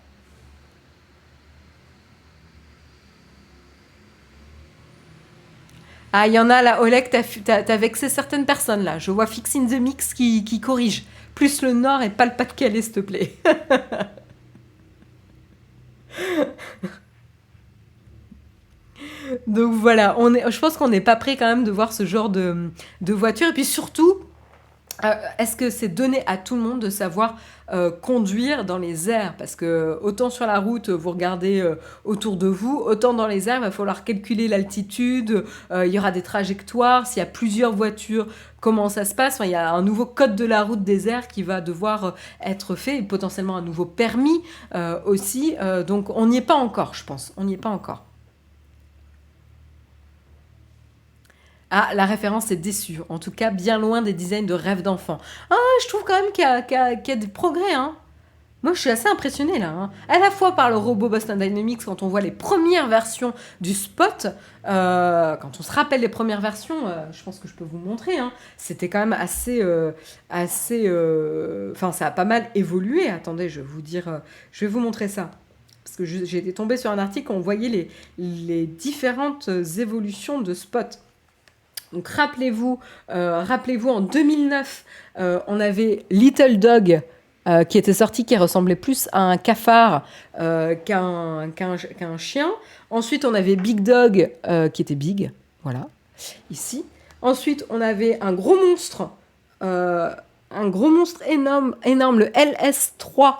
Ah, il y en a là, Oleg, t'as vexé certaines personnes là. Je vois Fix in the Mix qui corrige. Plus le Nord et pas le Pas-de-Calais, s'il te plaît. Donc voilà, je pense qu'on n'est pas prêt quand même de voir ce genre de voiture. Et puis surtout, est-ce que c'est donné à tout le monde de savoir conduire dans les airs? Parce que autant sur la route, vous regardez autour de vous, autant dans les airs, il va falloir calculer l'altitude, il y aura des trajectoires, s'il y a plusieurs voitures, comment ça se passe? Enfin, il y a un nouveau code de la route des airs qui va devoir être fait, et potentiellement un nouveau permis aussi. Donc on n'y est pas encore, je pense. On n'y est pas encore. Ah, la référence est déçue. En tout cas, bien loin des designs de rêve d'enfant. Ah, je trouve quand même qu'il y a des progrès, hein. Moi, je suis assez impressionnée là, hein. À la fois par le robot Boston Dynamics, quand on voit les premières versions du Spot, quand on se rappelle les premières versions, je pense que je peux vous montrer, hein. C'était quand même Enfin, ça a pas mal évolué. Attendez, je vais vous dire, je vais vous montrer ça. Parce que j'ai été tombée sur un article où on voyait les différentes évolutions de Spot. Donc rappelez-vous en 2009, on avait Little Dog qui était sorti, qui ressemblait plus à un cafard qu'un chien. Ensuite, on avait Big Dog qui était big, voilà, ici. Ensuite, on avait euh, un gros monstre énorme, énorme, le LS3,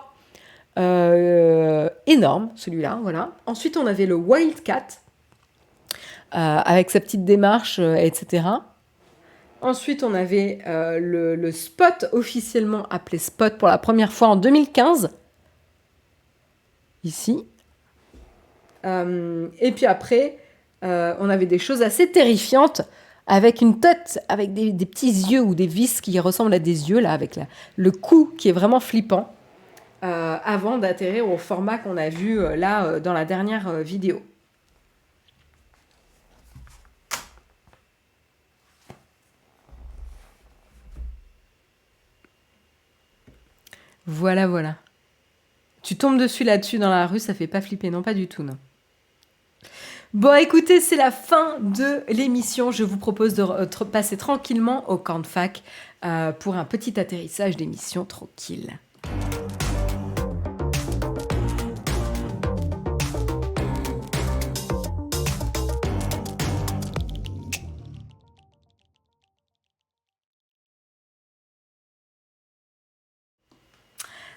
énorme, celui-là, voilà. Ensuite, on avait le Wildcat avec sa petite démarche, etc. Ensuite, on avait le Spot, officiellement appelé Spot pour la première fois en 2015, ici. Et puis après, on avait des choses assez terrifiantes, avec une tête, avec des petits yeux ou des vis qui ressemblent à des yeux, là, avec le cou qui est vraiment flippant, avant d'atterrir au format qu'on a vu là dans la dernière vidéo. Voilà, voilà. Tu tombes là-dessus dans la rue, ça fait pas flipper, non, pas du tout, non. Bon, écoutez, c'est la fin de l'émission. Je vous propose de passer tranquillement au camp de fac pour un petit atterrissage d'émission tranquille.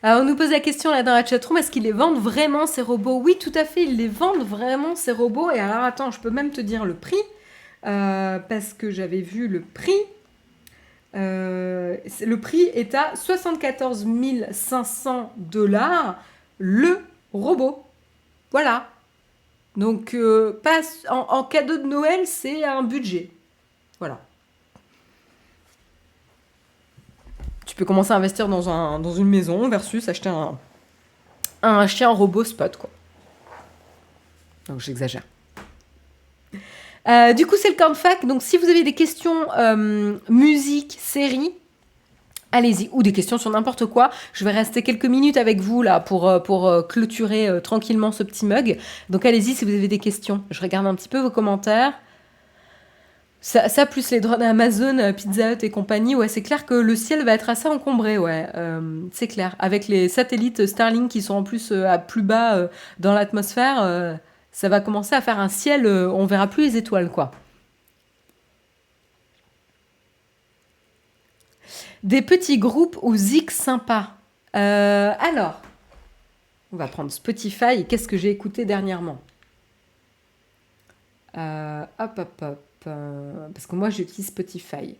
Alors, on nous pose la question là dans la chatroom, est-ce qu'ils les vendent vraiment ces robots? Oui, tout à fait, ils les vendent vraiment ces robots. Et alors, attends, je peux même te dire le prix, parce que j'avais vu le prix. Le prix est à 74 500 $ le robot. Voilà. Donc, en cadeau de Noël, c'est un budget. Voilà. Tu peux commencer à investir dans une maison versus acheter un chien robot Spot, quoi. Donc, j'exagère. Du coup, c'est le camp de fac. Donc, si vous avez des questions musique, série, allez-y. Ou des questions sur n'importe quoi. Je vais rester quelques minutes avec vous là pour clôturer tranquillement ce petit mug. Donc, allez-y si vous avez des questions. Je regarde un petit peu vos commentaires. Ça plus les droits d'Amazon, Pizza Hut et compagnie, ouais, c'est clair que le ciel va être assez encombré, ouais, c'est clair. Avec les satellites Starlink qui sont en plus à plus bas dans l'atmosphère, ça va commencer à faire un ciel, on verra plus les étoiles, quoi. Des petits groupes ou zik sympas. Alors, on va prendre Spotify. Qu'est-ce que j'ai écouté dernièrement? Hop, hop, hop. Parce que moi, j'utilise Spotify.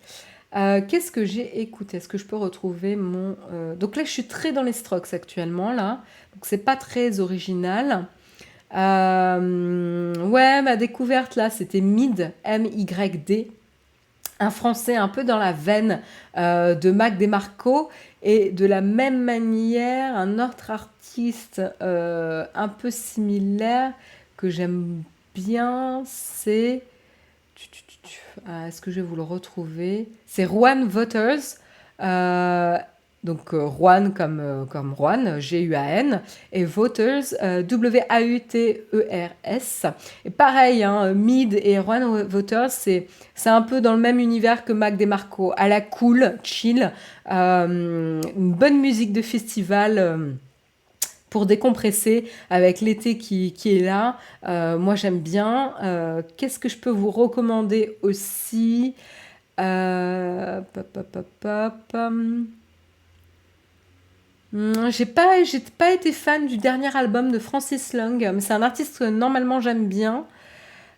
Qu'est-ce que j'ai écouté? Est-ce que je peux retrouver mon... Donc là, je suis très dans les Strokes actuellement, là. Donc, c'est pas très original. Ouais, ma découverte là, c'était Mid, M-Y-D, un français un peu dans la veine de Mac DeMarco. Et de la même manière, un autre artiste un peu similaire que j'aime bien, c'est... Est-ce que je vais vous le retrouver? C'est Juan Waters. Euh, Juan comme Juan, G-U-A-N, et Waters, W-A-U-T-E-R-S. Et pareil, hein, Mid et Juan Waters, c'est un peu dans le même univers que Mac DeMarco, à la cool, chill, une bonne musique de festival. Pour décompresser avec l'été qui est là. Moi, j'aime bien. Qu'est-ce que je peux vous recommander aussi? Pop, pop, pop, pop, j'ai pas été fan du dernier album de Francis Lung, mais c'est un artiste que normalement j'aime bien.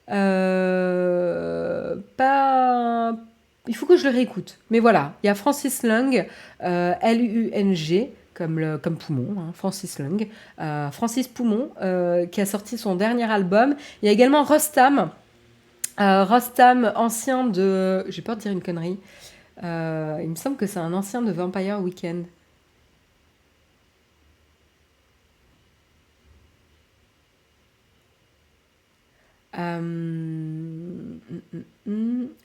Pas... Il faut que je le réécoute. Mais voilà, il y a Francis Lung, L-U-N-G, comme poumon, hein, Francis Lung, Francis Poumon, qui a sorti son dernier album. Il y a également Rostam, Rostam, ancien de... J'ai peur de dire une connerie. Il me semble que c'est un ancien de Vampire Weekend.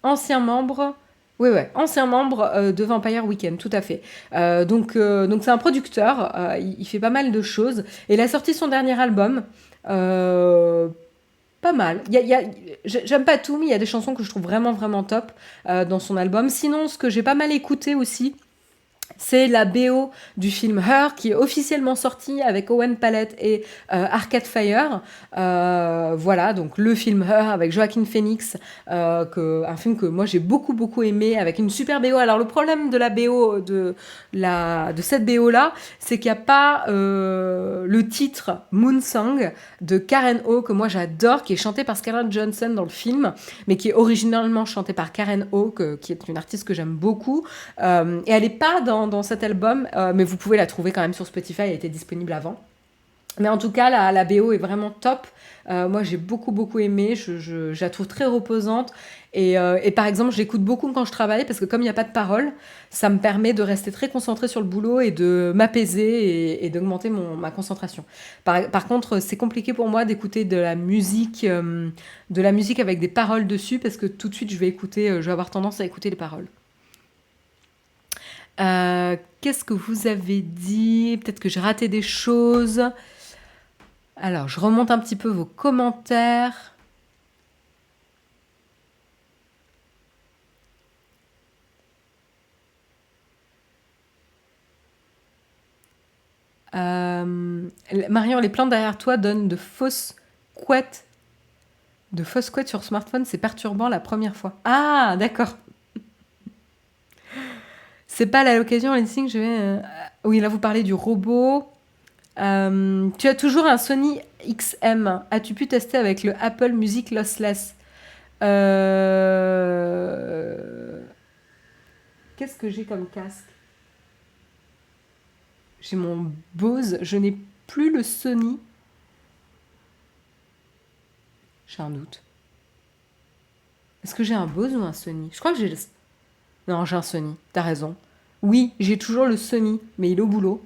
Ancien membre. Oui, ouais, ancien membre de Vampire Weekend, tout à fait. Donc c'est un producteur, il fait pas mal de choses. Et il a sorti son dernier album. euh, Pas mal. J'aime pas tout, mais il y a des chansons que je trouve vraiment, vraiment top dans son album. Sinon, ce que j'ai pas mal écouté aussi, c'est la BO du film Her qui est officiellement sorti avec Owen Pallett et Arcade Fire. Voilà, donc le film Her avec Joaquin Phoenix, un film que moi j'ai beaucoup beaucoup aimé avec une super BO. Alors le problème de la BO de cette BO là, c'est qu'il n'y a pas le titre Moon Song de Karen O que moi j'adore, qui est chanté par Scarlett Johansson dans le film, mais qui est originalement chanté par Karen O, qui est une artiste que j'aime beaucoup. Et elle n'est pas dans cet album, mais vous pouvez la trouver quand même sur Spotify, elle était disponible avant. Mais en tout cas, la BO est vraiment top. Moi, j'ai beaucoup, beaucoup aimé. Je la trouve très reposante. Et par exemple, je l'écoute beaucoup quand je travaille parce que comme il n'y a pas de parole, ça me permet de rester très concentrée sur le boulot et de m'apaiser et d'augmenter ma concentration. Par contre, c'est compliqué pour moi d'écouter de la musique avec des paroles dessus parce que tout de suite, je vais avoir tendance à écouter les paroles. Qu'est-ce que vous avez dit? Peut-être que j'ai raté des choses. Alors, je remonte un petit peu vos commentaires. Marion, les plantes derrière toi donnent couettes, de fausses couettes sur smartphone. C'est perturbant la première fois. Ah, d'accord. C'est pas à l'occasion, Lensing, je vais... Oui, là, vous parlez du robot. Tu as toujours un Sony XM. As-tu pu tester avec le Apple Music Lossless? Euh, Qu'est-ce que j'ai comme casque? J'ai mon Bose. Je n'ai plus le Sony. J'ai un doute. Est-ce que j'ai un Bose ou un Sony? Je crois que j'ai le... Non, j'ai un Sony. T'as raison. Oui, j'ai toujours le Sony, mais il est au boulot.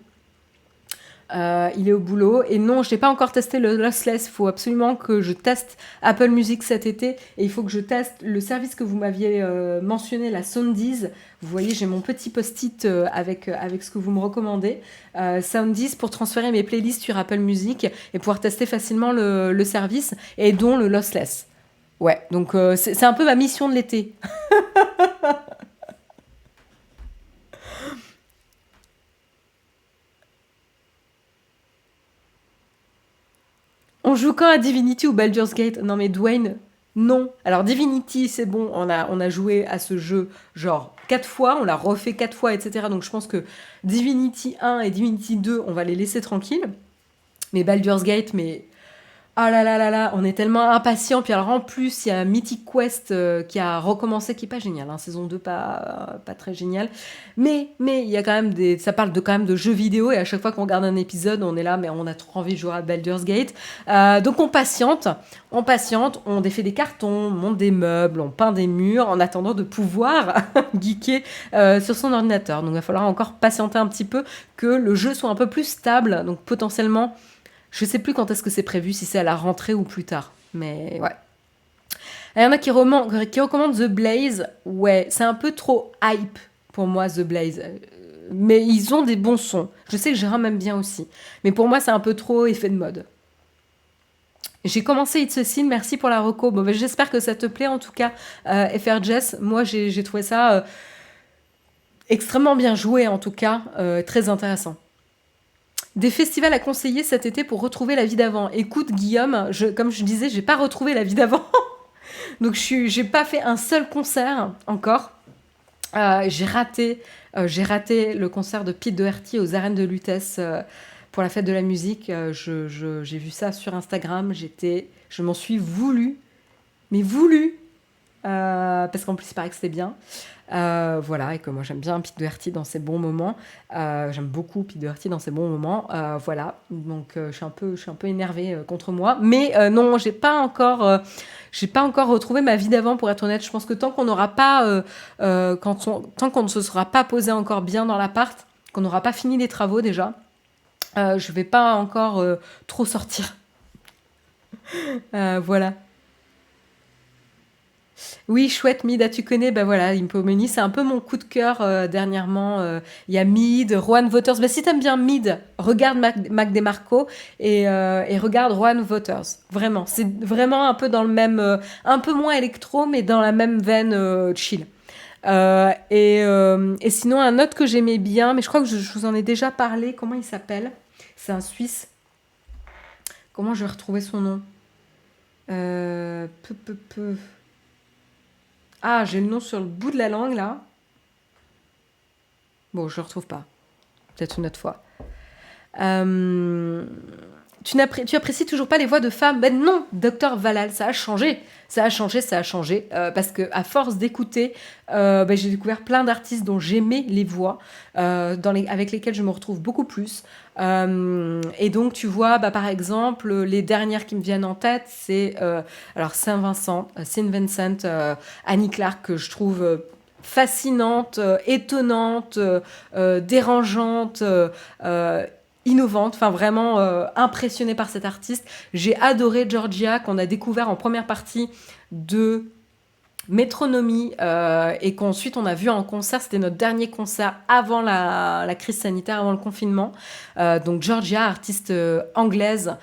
Il est au boulot. Et non, je n'ai pas encore testé le Lossless. Il faut absolument que je teste Apple Music cet été. Et il faut que je teste le service que vous m'aviez mentionné, la Soundies. Vous voyez, j'ai mon petit post-it avec ce que vous me recommandez. Soundies pour transférer mes playlists sur Apple Music et pouvoir tester facilement le service et dont le Lossless. Ouais, donc c'est un peu ma mission de l'été. On joue quand à Divinity ou Baldur's Gate? Non mais Dwayne, non. Alors Divinity, c'est bon, on a joué à ce jeu genre 4 fois, on l'a refait 4 fois, etc. Donc je pense que Divinity 1 et Divinity 2, on va les laisser tranquilles. Mais Baldur's Gate, mais... Ah là là là là, on est tellement impatients. Puis alors en plus, il y a Mythic Quest qui a recommencé, qui est pas génial, hein, saison 2 pas très génial. Mais il y a quand même ça parle quand même de jeux vidéo et à chaque fois qu'on regarde un épisode, on est là, mais on a trop envie de jouer à Baldur's Gate. Donc on patiente, on défait des cartons, on monte des meubles, on peint des murs en attendant de pouvoir geeker sur son ordinateur. Donc il va falloir encore patienter un petit peu que le jeu soit un peu plus stable. Donc potentiellement je sais plus quand est-ce que c'est prévu, si c'est à la rentrée ou plus tard. Mais ouais. Il y en a qui recommandent The Blaze. Ouais, c'est un peu trop hype pour moi, The Blaze. Mais ils ont des bons sons. Je sais que Jérôme aime bien aussi. Mais pour moi, c'est un peu trop effet de mode. J'ai commencé It's a Sin, merci pour la reco. Bon, ben, j'espère que ça te plaît en tout cas, FR Jess. Moi, j'ai trouvé ça extrêmement bien joué en tout cas, très intéressant. Des festivals à conseiller cet été pour retrouver la vie d'avant. Écoute, Guillaume, comme je disais, j'ai pas retrouvé la vie d'avant. Donc, j'ai pas fait un seul concert encore. J'ai raté le concert de Pete Doherty aux arènes de Lutèce pour la fête de la musique. J'ai vu ça sur Instagram. Je m'en suis voulu, mais voulu, parce qu'en plus, il paraît que c'était bien. Voilà, et que moi j'aime bien Pete Doherty dans ses bons moments. J'aime beaucoup Pete Doherty dans ses bons moments. Voilà, donc je suis un peu énervée contre moi. Mais non, j'ai pas encore retrouvé ma vie d'avant, pour être honnête. Je pense que tant qu'on n'aura pas, tant qu'on ne se sera pas posé encore bien dans l'appart, qu'on n'aura pas fini les travaux déjà, je vais pas encore trop sortir. Voilà. Oui, chouette, Mid, tu connais, bah voilà, Impomeni, c'est un peu mon coup de cœur dernièrement. Il y a Mid, Juan Waters. Bah, si t'aimes bien Mid, regarde Mac DeMarco et regarde Juan Waters. Vraiment, c'est vraiment un peu dans le même, un peu moins électro, mais dans la même veine chill. Et sinon, un autre que j'aimais bien, mais je crois que je vous en ai déjà parlé. Comment il s'appelle? C'est un Suisse. Comment je vais retrouver son nom? Peu. Ah, j'ai le nom sur le bout de la langue là. Bon, je le retrouve pas. Peut-être une autre fois. Euh, tu apprécies toujours pas les voix de femmes? Ben non, Docteur Valal, ça a changé. Ça a changé, ça a changé. Parce que à force d'écouter, ben, j'ai découvert plein d'artistes dont j'aimais les voix, avec lesquels je me retrouve beaucoup plus. Et donc, tu vois, bah, par exemple, les dernières qui me viennent en tête, c'est alors Saint Vincent, Annie Clark, que je trouve fascinante, étonnante, dérangeante, innovante, enfin vraiment impressionnée par cet artiste. J'ai adoré Georgia, qu'on a découvert en première partie de Métronomie et qu'ensuite on a vu en concert. C'était notre dernier concert avant la crise sanitaire, avant le confinement. Donc Georgia, artiste anglaise,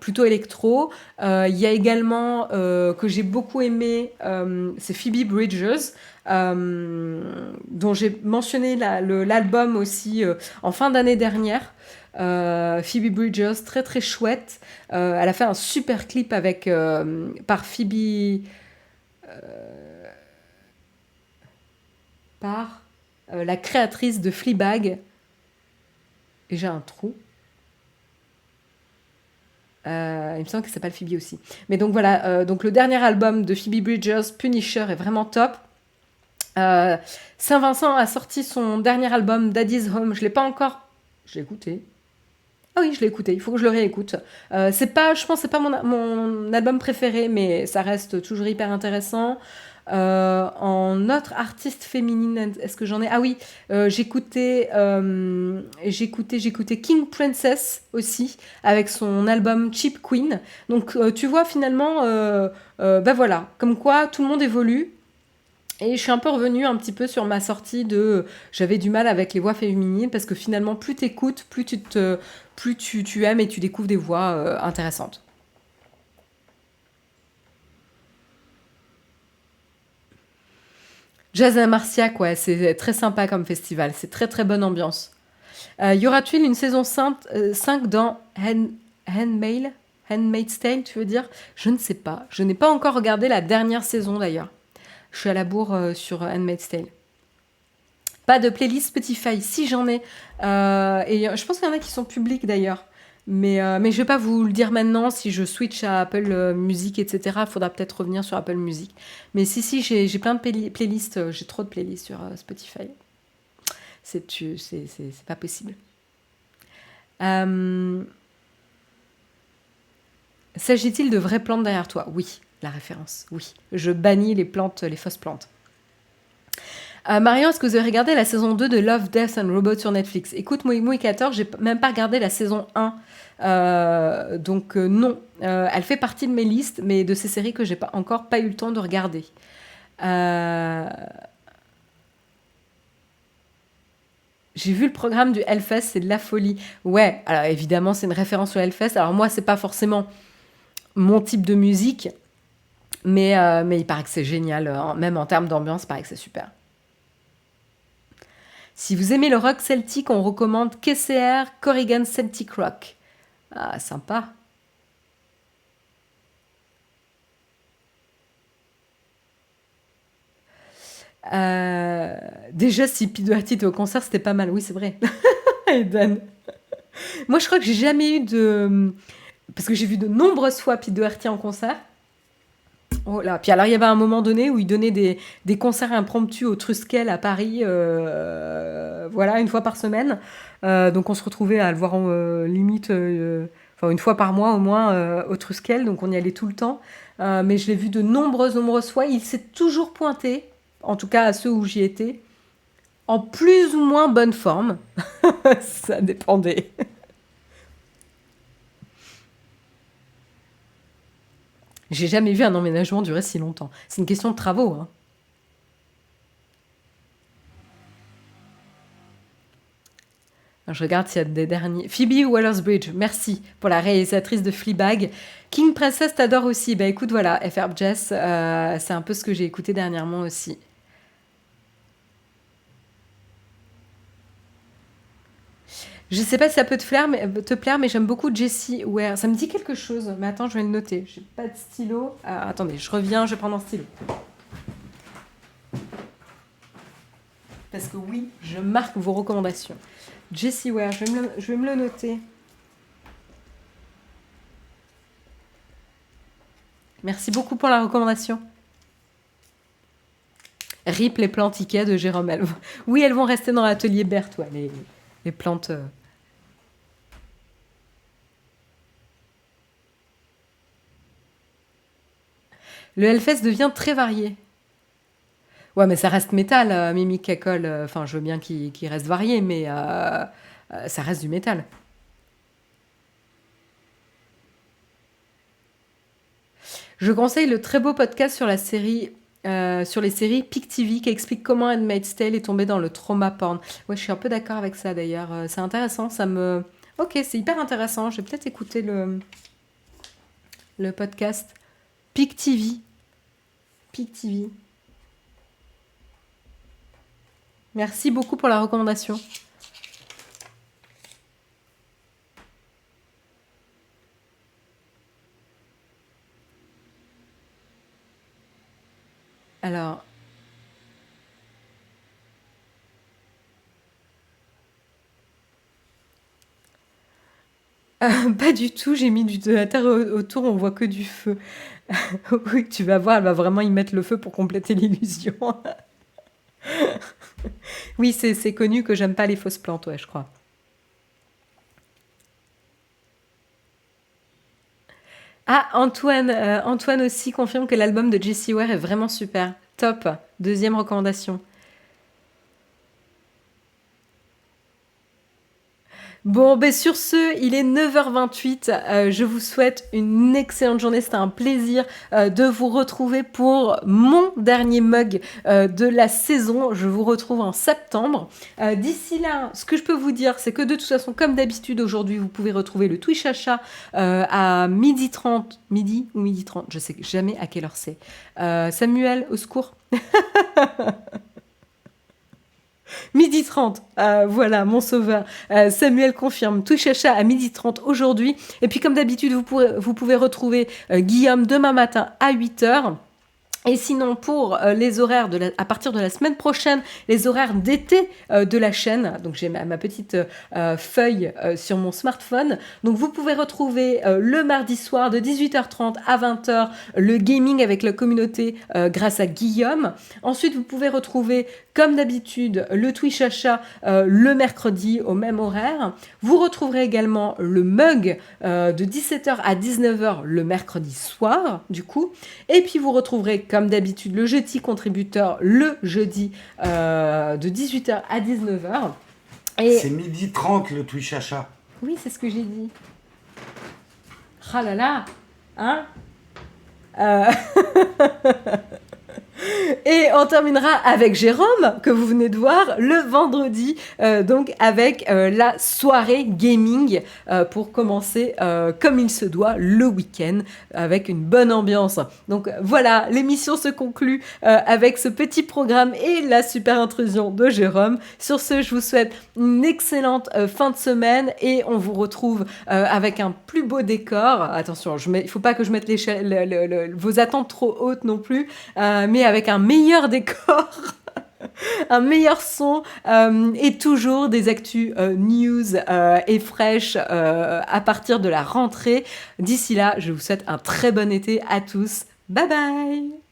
plutôt électro. Il y a également, que j'ai beaucoup aimé, c'est Phoebe Bridgers, dont j'ai mentionné l'album aussi en fin d'année dernière. Phoebe Bridgers, très très chouette. Elle a fait un super clip par Phoebe, par la créatrice de Fleabag. Et j'ai un trou. Il me semble que ça s'appelle Phoebe aussi. Mais donc voilà, donc le dernier album de Phoebe Bridgers, Punisher, est vraiment top. Saint-Vincent a sorti son dernier album, Daddy's Home. Je l'ai pas encore. Je l'ai écouté. Ah oui, je l'ai écouté. Il faut que je le réécoute. C'est pas, je pense, que c'est pas mon album préféré, mais ça reste toujours hyper intéressant. En autre artiste féminine, est-ce que j'en ai? Ah oui, j'écoutais King Princess aussi, avec son album Cheap Queen. Donc tu vois finalement, bah voilà, comme quoi tout le monde évolue. Et je suis un peu revenue un petit peu sur ma sortie j'avais du mal avec les voix féminines parce que finalement plus t'écoutes, plus tu aimes et tu découvres des voix intéressantes. Jazz à Marciac, ouais, c'est très sympa comme festival, c'est très très bonne ambiance. Y aura-t-il une saison 5 dans Handmaid's Tale, tu veux dire? Je ne sais pas. Je n'ai pas encore regardé la dernière saison d'ailleurs. Je suis à la bourre sur Handmaid's Tale. Pas de playlist Spotify, si j'en ai. Et je pense qu'il y en a qui sont publics d'ailleurs. Mais je vais pas vous le dire maintenant. Si je switch à Apple Music, etc., il faudra peut-être revenir sur Apple Music. Mais si, j'ai plein de playlists. J'ai trop de playlists sur Spotify. C'est pas possible. Euh, S'agit-il de vraies plantes derrière toi? Oui, la référence, oui. Je bannis les plantes, les fausses plantes. Marion, est-ce que vous avez regardé la saison 2 de Love, Death and Robots sur Netflix? Écoute, moi, 14, j'ai même pas regardé la saison 1. Donc non. Elle fait partie de mes listes, mais de ces séries que j'ai encore pas eu le temps de regarder. Euh, J'ai vu le programme du Hellfest, c'est de la folie. Ouais, alors évidemment, c'est une référence au Hellfest. Alors moi, c'est pas forcément mon type de musique, mais il paraît que c'est génial. Même en termes d'ambiance, il paraît que c'est super. Si vous aimez le rock celtique, on recommande KCR, Corrigan Celtic Rock. Ah, sympa. Déjà, si Pete Doherty était au concert, c'était pas mal. Oui, c'est vrai. Eden. Moi, je crois que j'ai jamais eu de... Parce que j'ai vu de nombreuses fois Pete Doherty en concert. Oh là. Puis alors, il y avait un moment donné où il donnait des concerts impromptus au Truskel à Paris, voilà, une fois par semaine. Donc on se retrouvait à le voir limite, enfin une fois par mois au moins au Truskel, donc on y allait tout le temps. Mais je l'ai vu de nombreuses fois. Il s'est toujours pointé, en tout cas à ceux où j'y étais, en plus ou moins bonne forme. Ça dépendait. J'ai jamais vu un emménagement durer si longtemps. C'est une question de travaux, hein. Je regarde s'il y a des derniers. Phoebe Waller-Bridge, merci pour la réalisatrice de Fleabag. King Princess t'adore aussi. Bah écoute, voilà, FR Jess, c'est un peu ce que j'ai écouté dernièrement aussi. Je sais pas si ça peut te plaire, mais j'aime beaucoup Jessie Ware. Ça me dit quelque chose, mais attends, je vais le noter. J'ai pas de stylo. Attendez, je reviens, je vais prendre un stylo. Parce que oui, je marque vos recommandations. Jessie Ware, je vais me le noter. Merci beaucoup pour la recommandation. RIP les plantes Ikea de Jérôme Elve. Oui, elles vont rester dans l'atelier Berthe, ouais, les plantes. Le Hellfest devient très varié. Ouais, mais ça reste métal, Mimi Kakol. Enfin, je veux bien qu'il reste varié, mais ça reste du métal. Je conseille le très beau podcast sur la série, sur les séries Pic TV qui explique comment Handmaid's Tale est tombé dans le trauma porn. Ouais, je suis un peu d'accord avec ça d'ailleurs. C'est intéressant, ça me. Ok, c'est hyper intéressant. Je vais peut-être écouter le podcast Pic TV. Pic TV. Merci beaucoup pour la recommandation. Alors, pas du tout, j'ai mis de la terre autour, on voit que du feu. Oui, tu vas voir, elle va vraiment y mettre le feu pour compléter l'illusion. Oui, c'est connu que j'aime pas les fausses plantes, ouais, je crois. Ah, Antoine aussi confirme que l'album de Jessie Ware est vraiment super. Top. Deuxième recommandation. Bon, ben sur ce, il est 9h28. Je vous souhaite une excellente journée. C'était un plaisir de vous retrouver pour mon dernier mug de la saison. Je vous retrouve en septembre. D'ici là, ce que je peux vous dire, c'est que de toute façon, comme d'habitude, aujourd'hui, vous pouvez retrouver le Twitch achat à 12h30. Midi ou 12h30, je sais jamais à quelle heure c'est. Samuel, au secours. 12h30, voilà, mon sauveur. Samuel confirme, Twitch achat à 12h30 aujourd'hui. Et puis comme d'habitude, vous pouvez retrouver Guillaume demain matin à 8h. Et sinon, pour les horaires à partir de la semaine prochaine, les horaires d'été de la chaîne, donc j'ai ma petite feuille sur mon smartphone. Donc vous pouvez retrouver le mardi soir de 18h30 à 20h le gaming avec la communauté grâce à Guillaume. Ensuite, vous pouvez retrouver, comme d'habitude, le Twitch achat le mercredi au même horaire. Vous retrouverez également le mug de 17h à 19h le mercredi soir, du coup. Et puis vous retrouverez, comme d'habitude, le jeudi contributeur le jeudi de 18h à 19h. Et... C'est 12h30 le Twitch achat. Oui, c'est ce que j'ai dit. Ah là là, hein Et on terminera avec Jérôme, que vous venez de voir, le vendredi, donc avec la soirée gaming pour commencer comme il se doit le week-end avec une bonne ambiance. Donc voilà, l'émission se conclut avec ce petit programme et la super intrusion de Jérôme. Sur ce, je vous souhaite une excellente fin de semaine et on vous retrouve avec un plus beau décor. Attention, il ne faut pas que je mette vos attentes trop hautes non plus, mais avec un meilleur décor, un meilleur son et toujours des actus news et fraîches à partir de la rentrée. D'ici là, je vous souhaite un très bon été à tous. Bye bye!